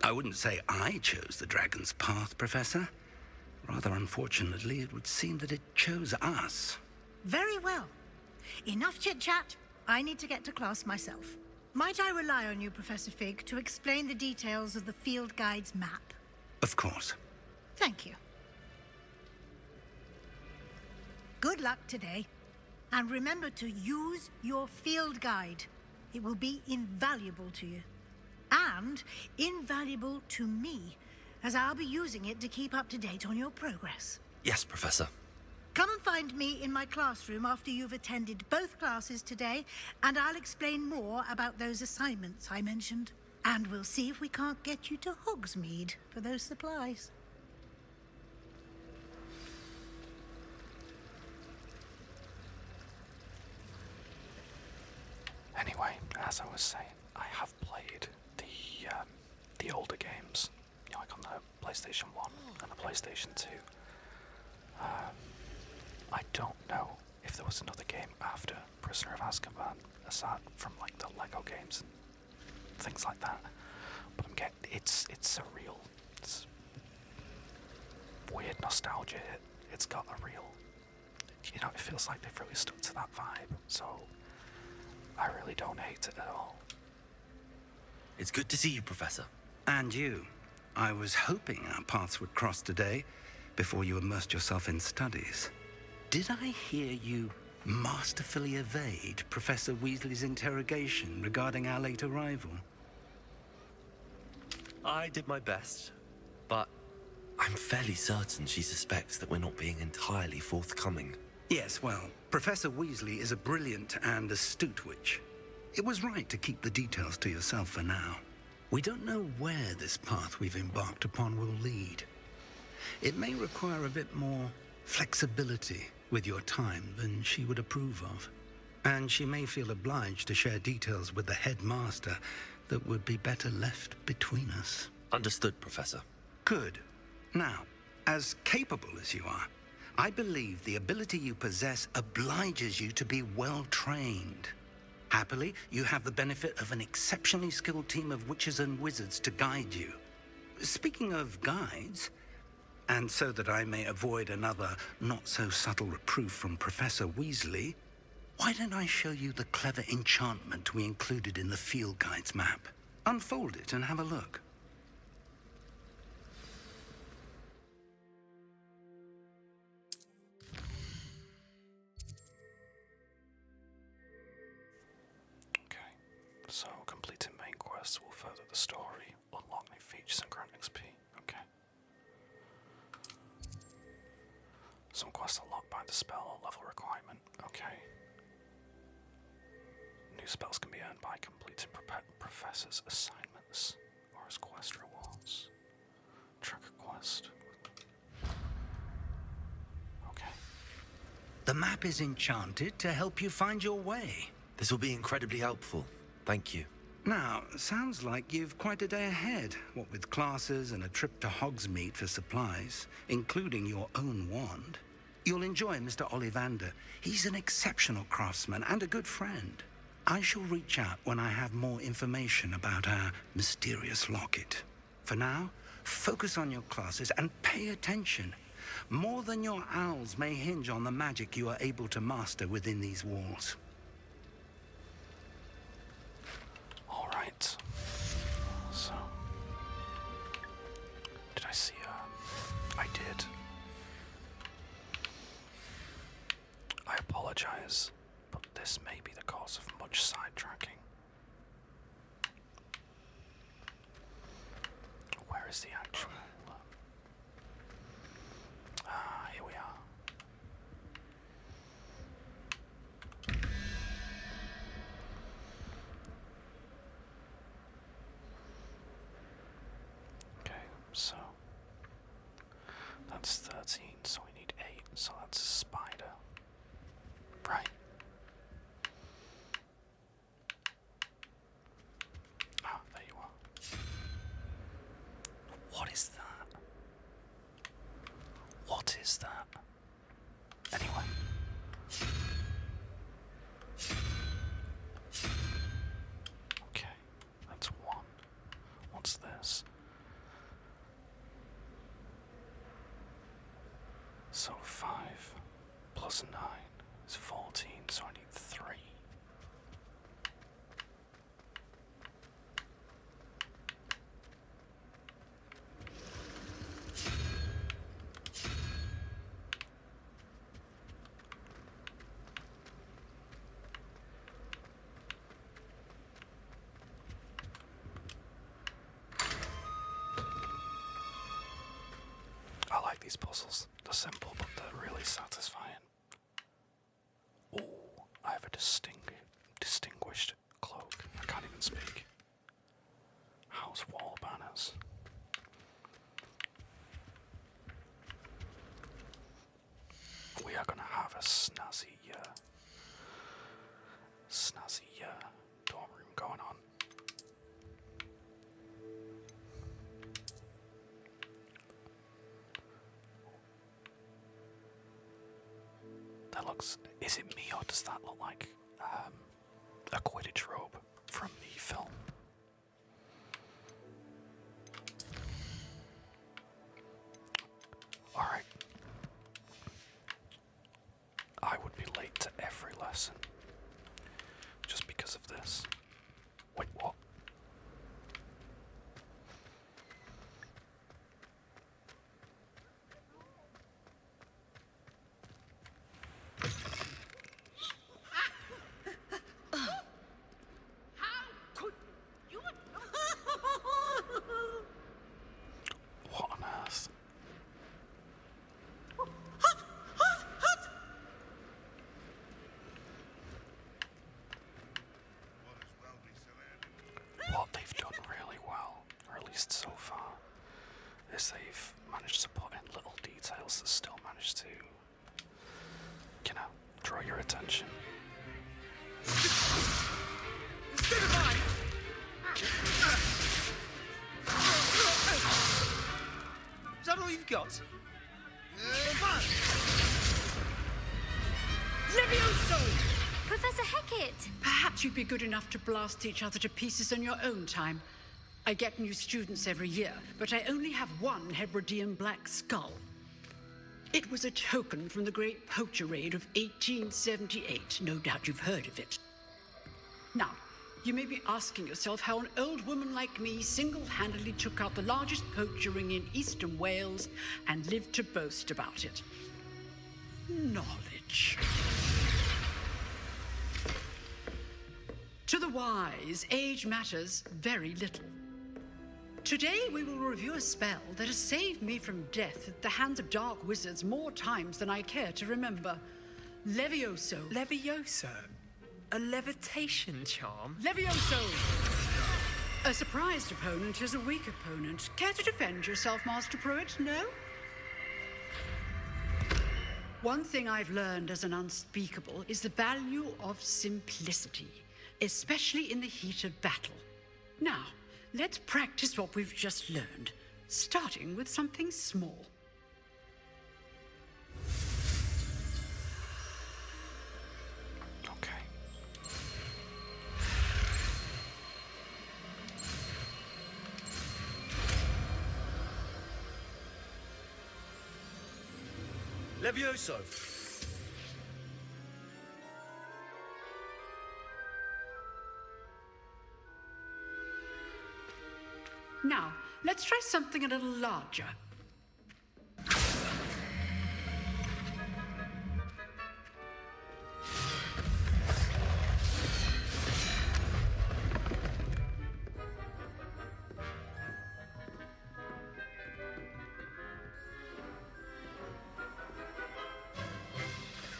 I wouldn't say I chose the dragon's path, Professor. Rather unfortunately, it would seem that it chose us. Very well. Enough chit-chat. I need to get to class myself. Might I rely on you, Professor Fig, to explain the details of the field guide's map? Of course. Thank you. Good luck today. And remember to use your field guide. It will be invaluable to you. And invaluable to me, as I'll be using it to keep up to date on your progress. Yes, Professor. Come and find me in my classroom after you've attended both classes today, and I'll explain more about those assignments I mentioned. And we'll see if we can't get you to Hogsmeade for those supplies. Anyway, as I was saying, I have played the older games, you know, like on the PlayStation 1 and the PlayStation 2. I don't know if there was another game after Prisoner of Azkaban, aside from like the Lego games and things like that. But I'm getting it's surreal. It's weird nostalgia. It's got a real, you know, it feels like they've really stuck to that vibe. So I really don't hate it at all. It's good to see you, Professor. And you. I was hoping our paths would cross today before you immersed yourself in studies. Did I hear you masterfully evade Professor Weasley's interrogation regarding our late arrival? I did my best, but I'm fairly certain she suspects that we're not being entirely forthcoming. Yes, well, Professor Weasley is a brilliant and astute witch. It was right to keep the details to yourself for now. We don't know where this path we've embarked upon will lead. It may require a bit more flexibility with your time than she would approve of. And she may feel obliged to share details with the headmaster that would be better left between us. Understood, Professor. Good. Now, as capable as you are, I believe the ability you possess obliges you to be well trained. Happily, you have the benefit of an exceptionally skilled team of witches and wizards to guide you. Speaking of guides, and so that I may avoid another not-so-subtle reproof from Professor Weasley, why don't I show you the clever enchantment we included in the field guide's map? Unfold it and have a look. So, completing main quests will further the story, unlock new features and grant XP. Okay. Some quests unlocked by the spell or level requirement. Okay. New spells can be earned by completing professors' assignments or as quest rewards. Track a quest. Okay. The map is enchanted to help you find your way. This will be incredibly helpful. Thank you. Now, sounds like you've quite a day ahead, what with classes and a trip to Hogsmeade for supplies, including your own wand. You'll enjoy Mr. Ollivander. He's an exceptional craftsman and a good friend. I shall reach out when I have more information about our mysterious locket. For now, focus on your classes and pay attention. More than your owls may hinge on the magic you are able to master within these walls. Alright. So, did I see I did. I apologize, but this may be the cause of much sidetracking. Where is the actual... here we are. Okay, so that's 13, so we need 8, so that's a spider. Right. Ah, there you are. What is that? What is that? Anyway. Okay, that's 1. What's this? So 5 plus 9 is 14, so I need 3. puzzles. They're simple, but they're really satisfying. Oh, I have a distinguished cloak. I can't even speak. House wall banners. We are gonna have a snazzy dorm room going on. That looks. Is it me, or does that look like a Quidditch robe from the film? Alright. I would be late to every lesson just because of this. Wait, what? What on earth? What they've done really well, or at least so far, is they've managed to put in little details that still manage to, draw your attention. Is that all you've got? Levioso! Professor Hecat! Perhaps you'd be good enough to blast each other to pieces in your own time. I get new students every year, but I only have one Hebridean black skull. It was a token from the Great Poacher Raid of 1878. No doubt you've heard of it. Now, you may be asking yourself how an old woman like me single-handedly took out the largest poacher ring in eastern Wales and lived to boast about it. Knowledge. To the wise, age matters very little. Today we will review a spell that has saved me from death at the hands of dark wizards more times than I care to remember. Levioso. Levioso? A levitation charm? Levioso! A surprised opponent is a weak opponent. Care to defend yourself, Master Pruitt? No? One thing I've learned as an unspeakable is the value of simplicity, especially in the heat of battle. Now, let's practice what we've just learned, starting with something small. Okay. Levioso! Now, let's try something a little larger.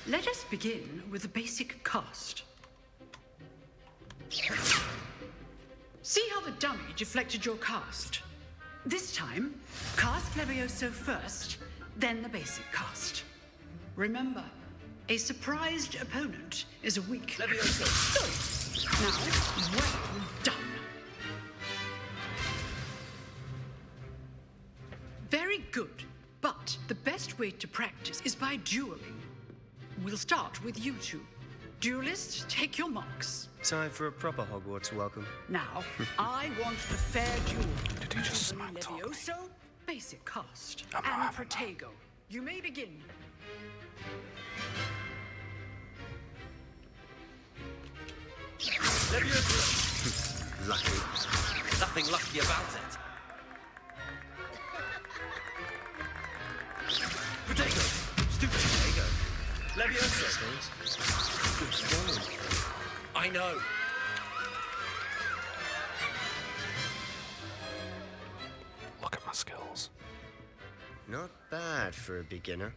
Let us begin with the basic cast. See how the dummy deflected your cast? This time, cast Levioso first, then the basic cast. Remember, a surprised opponent is a weak Levioso! Good. Now, well done. Very good, but the best way to practice is by dueling. We'll start with you two. Duelists, take your marks. Time for a proper Hogwarts welcome. Now, I want a fair duel. Did he just smack talk me? Levioso, basic cast, I'm not and having Protego. You may begin. Levioso! Lucky. Nothing lucky about it. Protego! Stupid Protego! Levioso! I know. Look at my skills. Not bad for a beginner.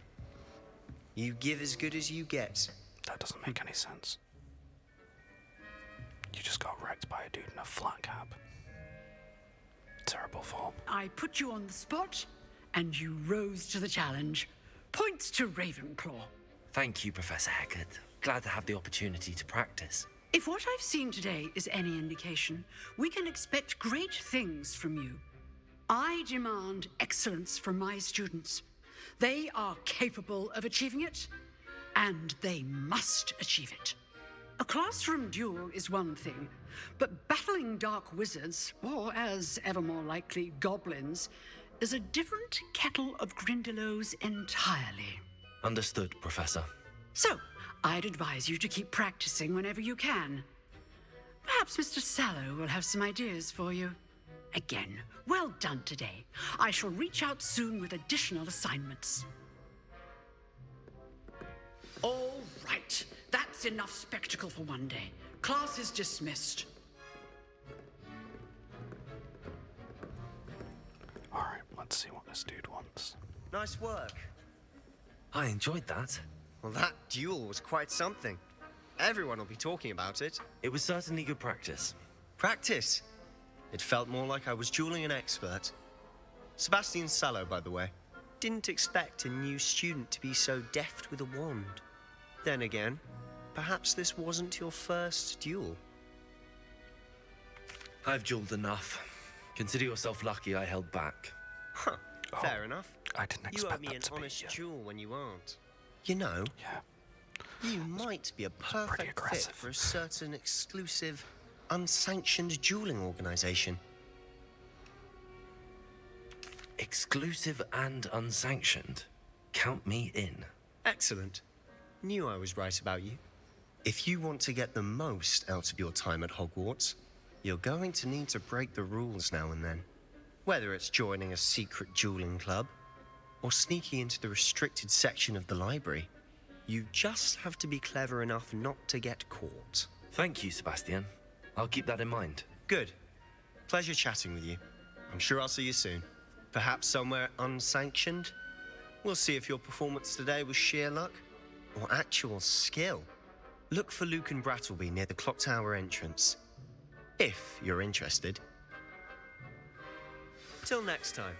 You give as good as you get. That doesn't make any sense. You just got wrecked by a dude in a flat cap. Terrible form. I put you on the spot, and you rose to the challenge. Points to Ravenclaw. Thank you, Professor Heckert. Glad to have the opportunity to practice. If what I've seen today is any indication, we can expect great things from you. I demand excellence from my students. They are capable of achieving it, and they must achieve it. A classroom duel is one thing, but battling dark wizards, or as ever more likely, goblins, is a different kettle of Grindylows entirely. Understood, Professor. So, I'd advise you to keep practicing whenever you can. Perhaps Mr. Sallow will have some ideas for you. Again, well done today. I shall reach out soon with additional assignments. All right, that's enough spectacle for one day. Class is dismissed. Alright, let's see what this dude wants. Nice work. I enjoyed that. Well, that duel was quite something. Everyone will be talking about it. It was certainly good practice. Practice? It felt more like I was dueling an expert. Sebastian Sallow, by the way. Didn't expect a new student to be so deft with a wand. Then again, perhaps this wasn't your first duel. I've dueled enough. Consider yourself lucky I held back. Huh, fair enough. I didn't You expect owe me that an to be honest duel when you aren't. You know, you might be a perfect fit for a certain exclusive, unsanctioned dueling organization. Exclusive and unsanctioned? Count me in. Excellent. Knew I was right about you. If you want to get the most out of your time at Hogwarts, you're going to need to break the rules now and then. Whether it's joining a secret dueling club, or sneaking into the restricted section of the library, you just have to be clever enough not to get caught. Thank you, Sebastian. I'll keep that in mind. Good. Pleasure chatting with you. I'm sure I'll see you soon. Perhaps somewhere unsanctioned? We'll see if your performance today was sheer luck or actual skill. Look for Luke and Brattleby near the clock tower entrance, if you're interested. Till next time.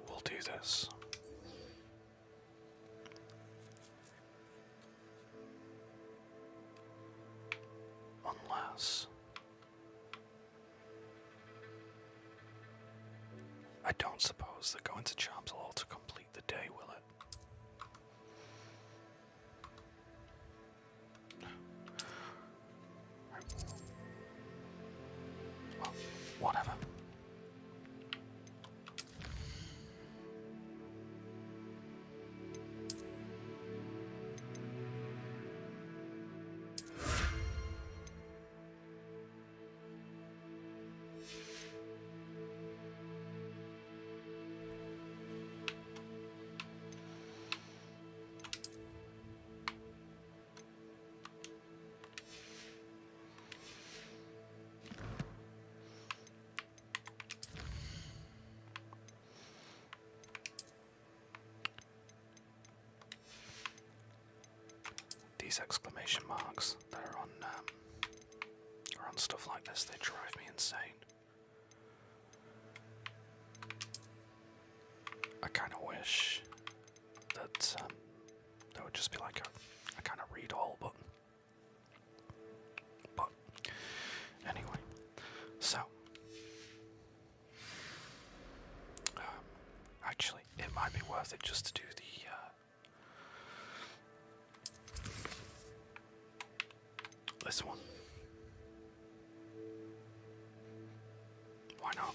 We'll do this. Unless... I don't suppose that going to Charms will to complete the day, will it? Well, whatever. These exclamation marks that are on stuff like this, they drive me insane. I kind of wish that there would just be like a kind of read all button. But anyway, so actually, it might be worth it just to do the this one. Why not?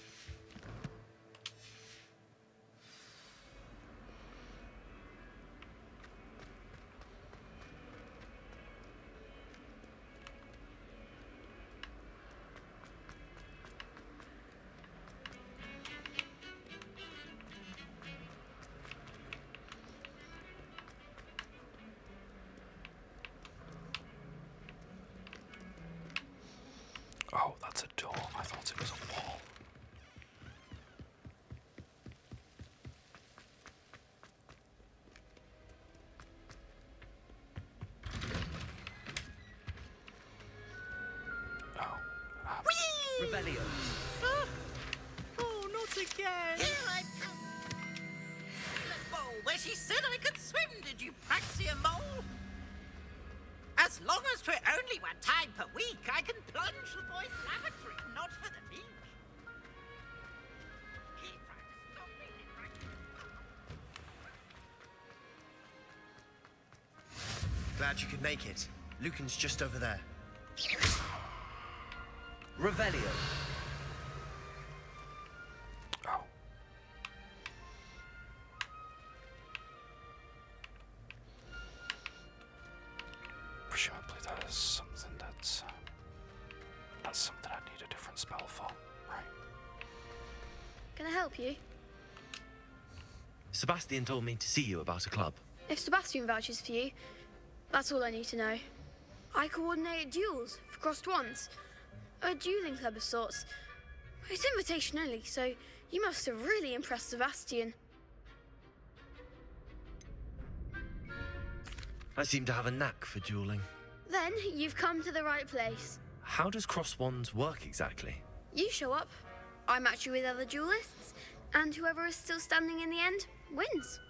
Revelio. Oh, not again! Here I come! The bowl where she said I could swim, did you praxia mole? As long as 'twere only one time per week, I can plunge the boy's lavatory, not for the beach. He tried to stop me, Glad you could make it. Lucan's just over there. Revelio. Oh. Presumably that is something that's something I need a different spell for, right? Can I help you? Sebastian told me to see you about a club. If Sebastian vouches for you, that's all I need to know. I coordinate duels for crossed wands. A dueling club of sorts. It's invitation only, so you must have really impressed Sebastian. I seem to have a knack for dueling. Then you've come to the right place. How does cross wands work exactly? You show up, I match you with other duelists, and whoever is still standing in the end wins.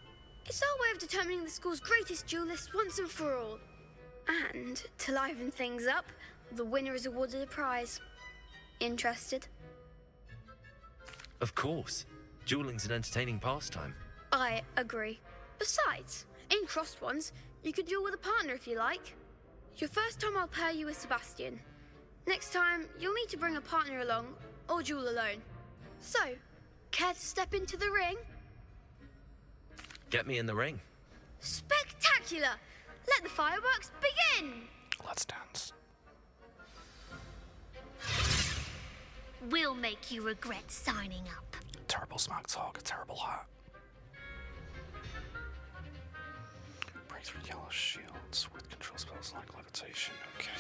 It's our way of determining the school's greatest duelist once and for all. And to liven things up, the winner is awarded a prize. Interested? Of course. Dueling's an entertaining pastime. I agree. Besides, in crossed ones, you could duel with a partner if you like. Your first time I'll pair you with Sebastian. Next time, you'll need to bring a partner along, or duel alone. So, care to step into the ring? Get me in the ring. Spectacular! Let the fireworks begin! Let's dance. We'll make you regret signing up. Terrible smack talk, a terrible hat. Break through yellow shields with control spells like levitation. Okay.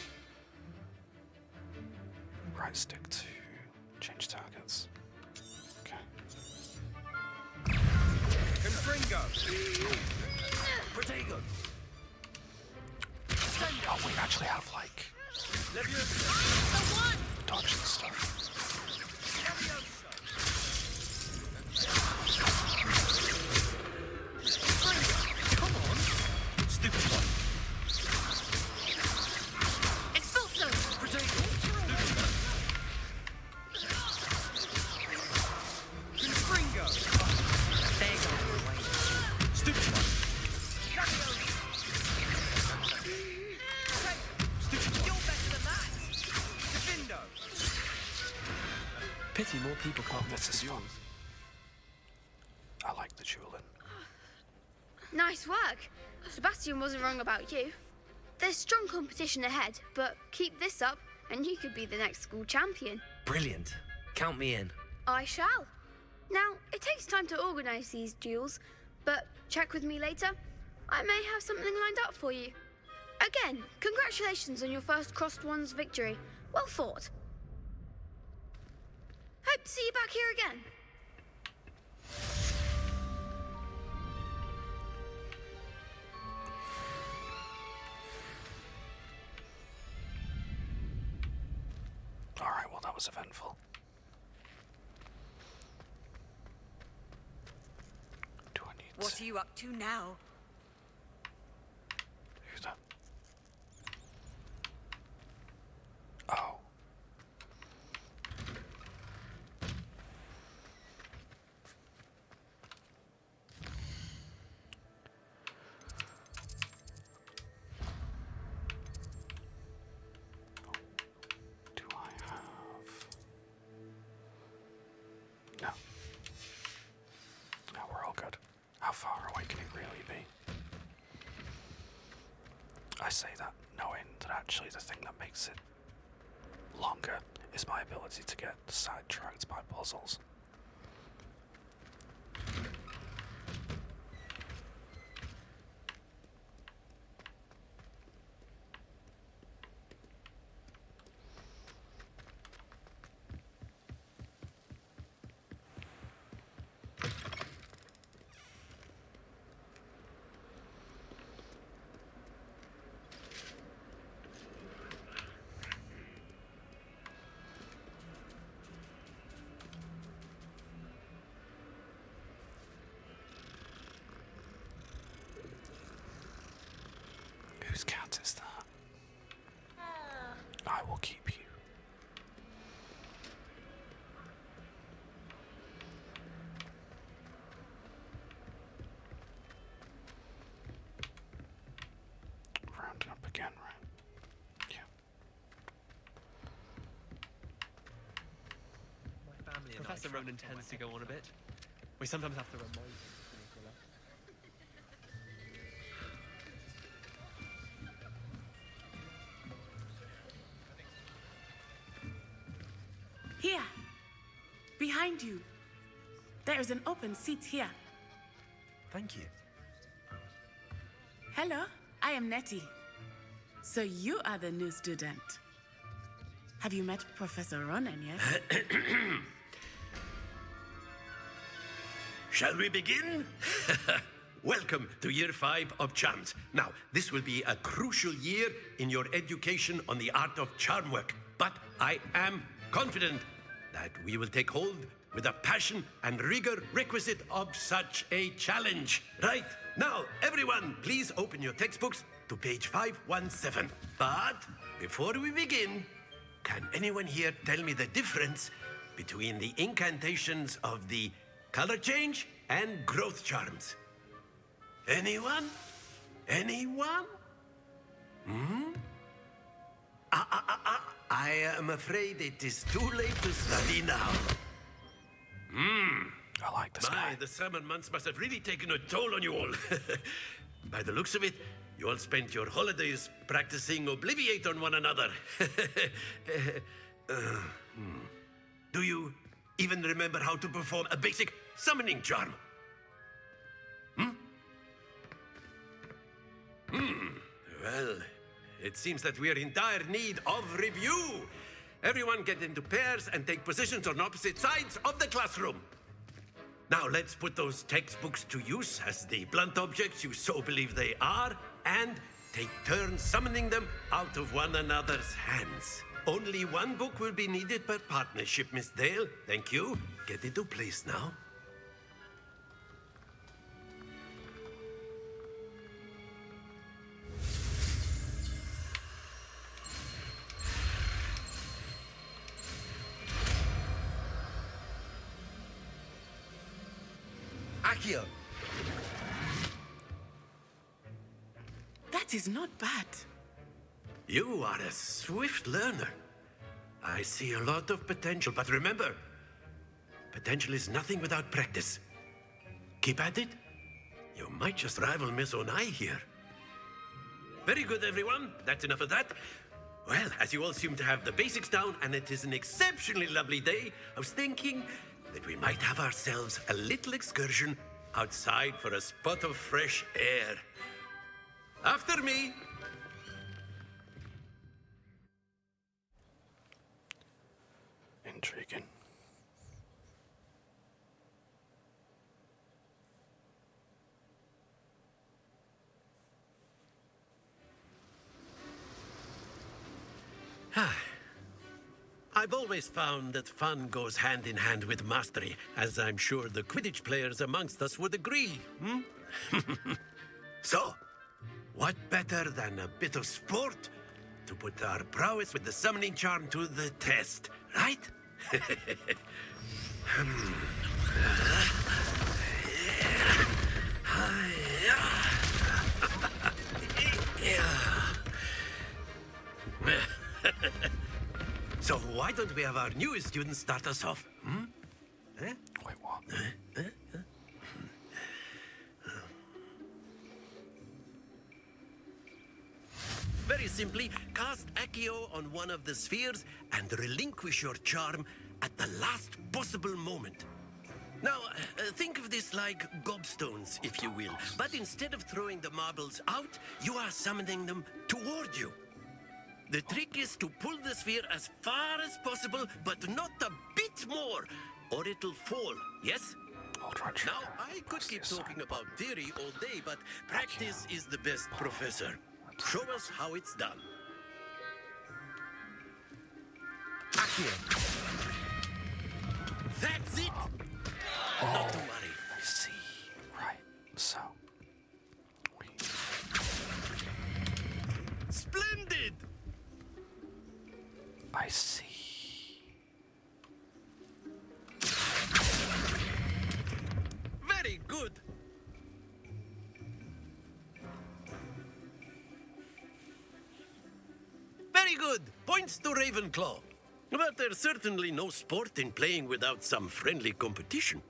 Right stick to change targets. Okay. Confringo. Protego. Oh, we actually have like dodge and stuff. Come on. Stupid one. Expulso! Protego. Confringo. There you go. Stupid one. Stupid. You're better than that. Defindo. Pity more people can't This watch is the fun. duels. I like the dueling. Nice work. Sebastian wasn't wrong about you. There's strong competition ahead, but keep this up and you could be the next school champion. Brilliant. Count me in. I shall. Now, it takes time to organise these duels, but check with me later. I may have something lined up for you. Again, congratulations on your first crossed wands victory. Well fought. Hope to see you back here again. Alright, well that was eventful. Do I need What are you up to now? Who's that? Oh. Do I have... No. No, we're all good. How far away can it really be? I say that knowing that actually the thing that makes it longer is my ability to get sidetracked by puzzles. Professor Ronan tends to go on a bit. We sometimes have to remind him. Here, behind you. There is an open seat here. Thank you. Hello, I am Nettie. So you are the new student. Have you met Professor Ronan yet? Shall we begin? Welcome to Year 5 of Charms. Now, this will be a crucial year in your education on the art of charm work, but I am confident that we will take hold with the passion and rigor requisite of such a challenge. Right, now, everyone, please open your textbooks to page 517. But before we begin, can anyone here tell me the difference between the incantations of the color change and growth charms? Anyone? Anyone? I am afraid it is too late to study now. I like this guy. The summer months must have really taken a toll on you all. By the looks of it, you all spent your holidays practicing Obliviate on one another. Do you even remember how to perform a basic summoning charm? Well, it seems that we are in dire need of review. Everyone get into pairs and take positions on opposite sides of the classroom. Now let's put those textbooks to use as the blunt objects you so believe they are, and take turns summoning them out of one another's hands. Only one book will be needed per partnership, Miss Dale. Thank you. Get into place now. Akio. That is not bad. You are a swift learner. I see a lot of potential, but remember, potential is nothing without practice. Keep at it. You might just rival Miss Onai here. Very good, everyone. That's enough of that. Well, as you all seem to have the basics down, and it is an exceptionally lovely day, I was thinking that we might have ourselves a little excursion outside for a spot of fresh air. After me. Intriguing. I've always found that fun goes hand in hand with mastery, as I'm sure the Quidditch players amongst us would agree. So, what better than a bit of sport to put our prowess with the summoning charm to the test, right? So why don't we have our newest student start us off? Eh? Wait, what? Very simply, cast Accio on one of the spheres and relinquish your charm at the last possible moment. Now, think of this like gobstones, if you will. But instead of throwing the marbles out, you are summoning them toward you. The trick is to pull the sphere as far as possible, but not a bit more, or it'll fall, yes? I'll try now, I could keep talking about theory all day, but practice is the best professor. Show us how it's done. Accio. That's it! Not to worry. I see. Right. So. Splendid! I see. Very good. Very good. Points to Ravenclaw. But there's certainly no sport in playing without some friendly competition.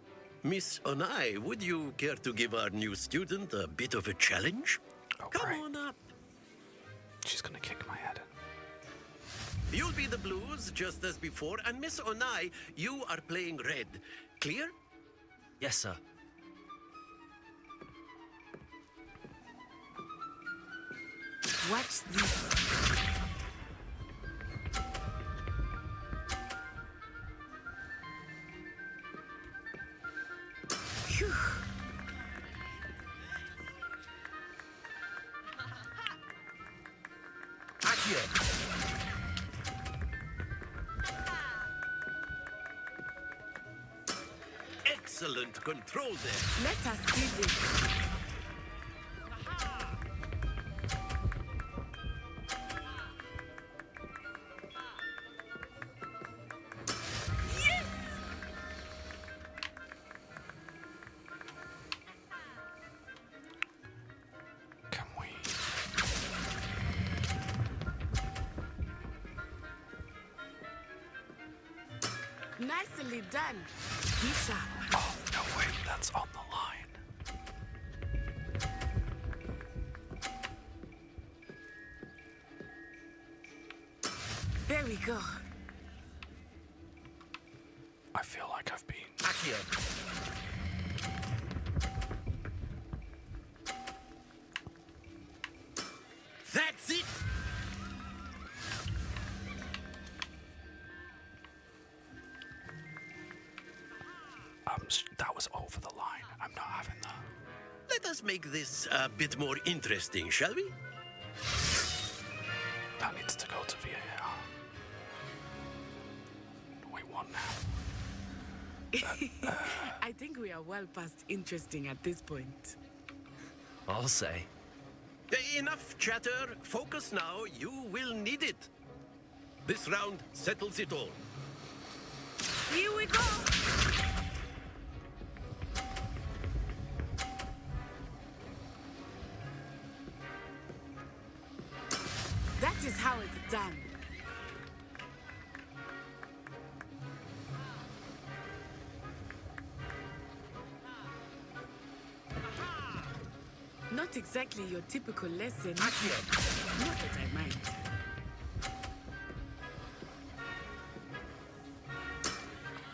Miss Onai, would you care to give our new student a bit of a challenge? Oh, Come great. on up. She's gonna kick my head in. You'll be the blues, just as before, and Miss Onai, you are playing red. Clear? Yes, sir. Watch this. Phew. Excellent control there. Let us see this. Can we? Nicely done. Be sharp. Oh, no, wait, that's on the line. There we go. I feel like I've been. Accio. That's it! That was over the line. I'm not having that. Let us make this a bit more interesting, shall we? That needs to go to VAR. We won now. I think we are well past interesting at this point. I'll say. Enough chatter. Focus now. You will need it. This round settles it all. Here we go. That is how it's done. Not exactly your typical lesson. Not that I mind.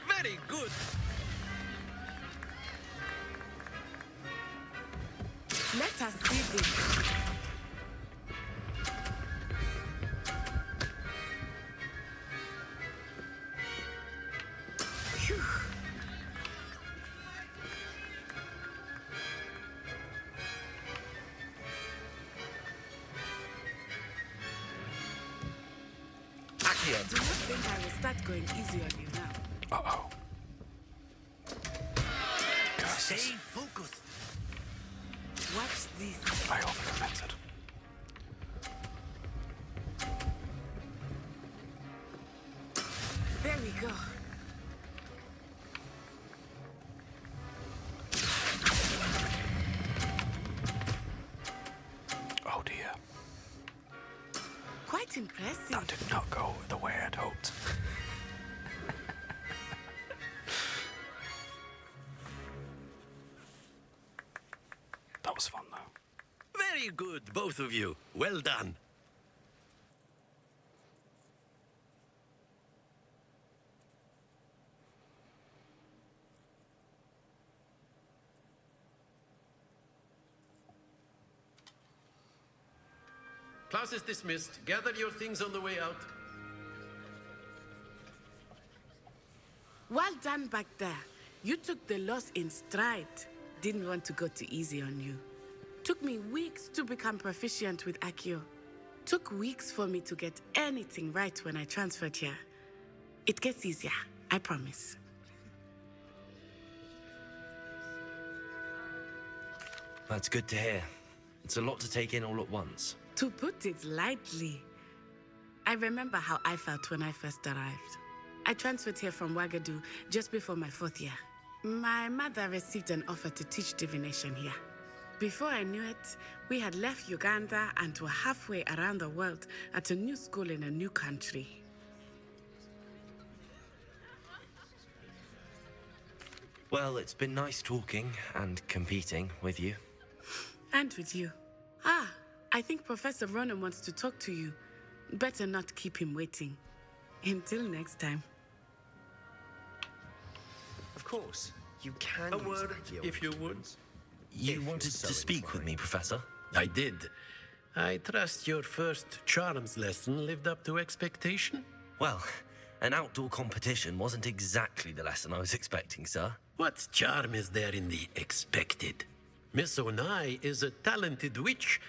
Very good. Let us see this. Phew. Accio. Do not think I will start going easy on you now. Uh-oh. Stay focused. Watch this. I overcommitted. There we go. Oh dear. Quite impressive. That did not go the way I'd hoped. That was fun though. Very good, both of you. Well done. Class is dismissed. Gather your things on the way out. Well done back there. You took the loss in stride. Didn't want to go too easy on you. Took me weeks to become proficient with Accio. Took weeks for me to get anything right when I transferred here. It gets easier, I promise. That's good to hear. It's a lot to take in all at once. To put it lightly, I remember how I felt when I first arrived. I transferred here from Wagadu just before my 4th year. My mother received an offer to teach divination here. Before I knew it, we had left Uganda and were halfway around the world at a new school in a new country. Well, it's been nice talking and competing with you. And with you. Ah, I think Professor Ronan wants to talk to you. Better not keep him waiting. Until next time. Of course, you can. A use word, Accio if you would. weapons. You If wanted you're so to speak with me, Professor? I did. I trust your first charms lesson lived up to expectation? Well, an outdoor competition wasn't exactly the lesson I was expecting, sir. What charm is there in the expected? Miss Onai is a talented witch.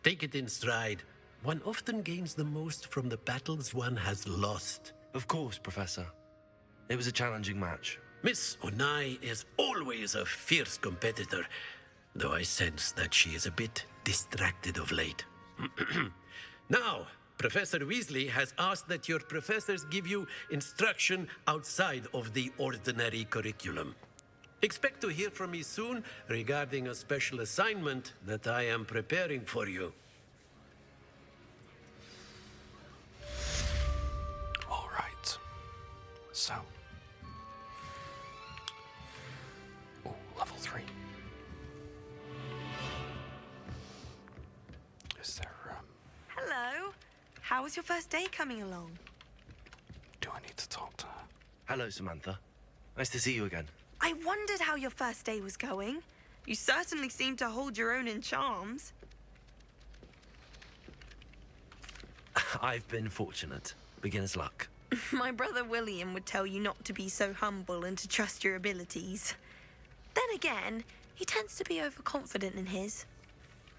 Take it in stride. One often gains the most from the battles one has lost. Of course, Professor. It was a challenging match. Miss Onai is always a fierce competitor, though I sense that she is a bit distracted of late. Now, Professor Weasley has asked that your professors give you instruction outside of the ordinary curriculum. Expect to hear from me soon regarding a special assignment that I am preparing for you. All right. So. Oh, level 3. Is there, Hello. How was your first day coming along? do I need to talk to her? Hello, Samantha. Nice to see you again. I wondered how your first day was going. You certainly seem to hold your own in charms. I've been fortunate. Beginner's luck. My brother William would tell you not to be so humble and to trust your abilities. Then again, he tends to be overconfident in his.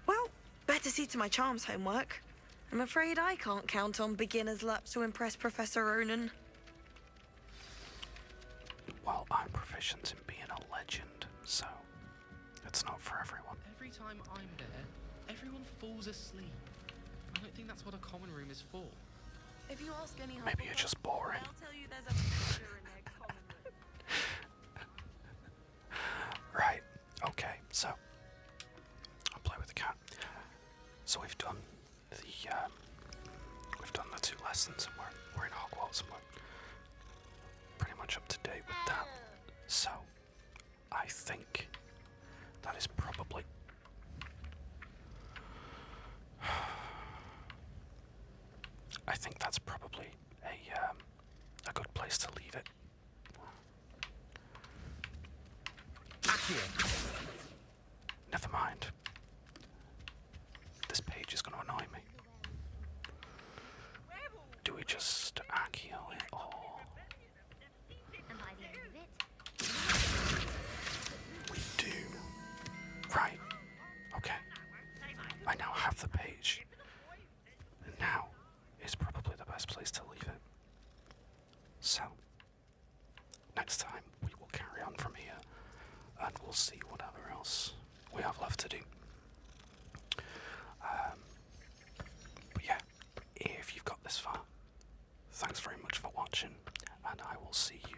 Well, better see to my charms homework. I'm afraid I can't count on beginner's luck to impress Professor Ronan. Well, I'm proficient in being a legend, so it's not for everyone. Every time I'm there, everyone falls asleep. I don't think that's what a common room is for. If you ask any Maybe you're just boring. they'll tell you there's a picture in their common room. Right, okay, so I'll play with the cat. So we've done the 2 lessons and we're in Hogwarts and we're pretty much up to date with that. So I think that is probably a good place to leave it. Never mind. This page is going to annoy me. Do we just Accio it or... We do. Right. Okay. I now have the page. And now is probably the best place to leave it. So, next time we will carry on from here and we'll see whatever else we have left to do. But yeah, if you've got this far, thanks very much for watching, and I will see you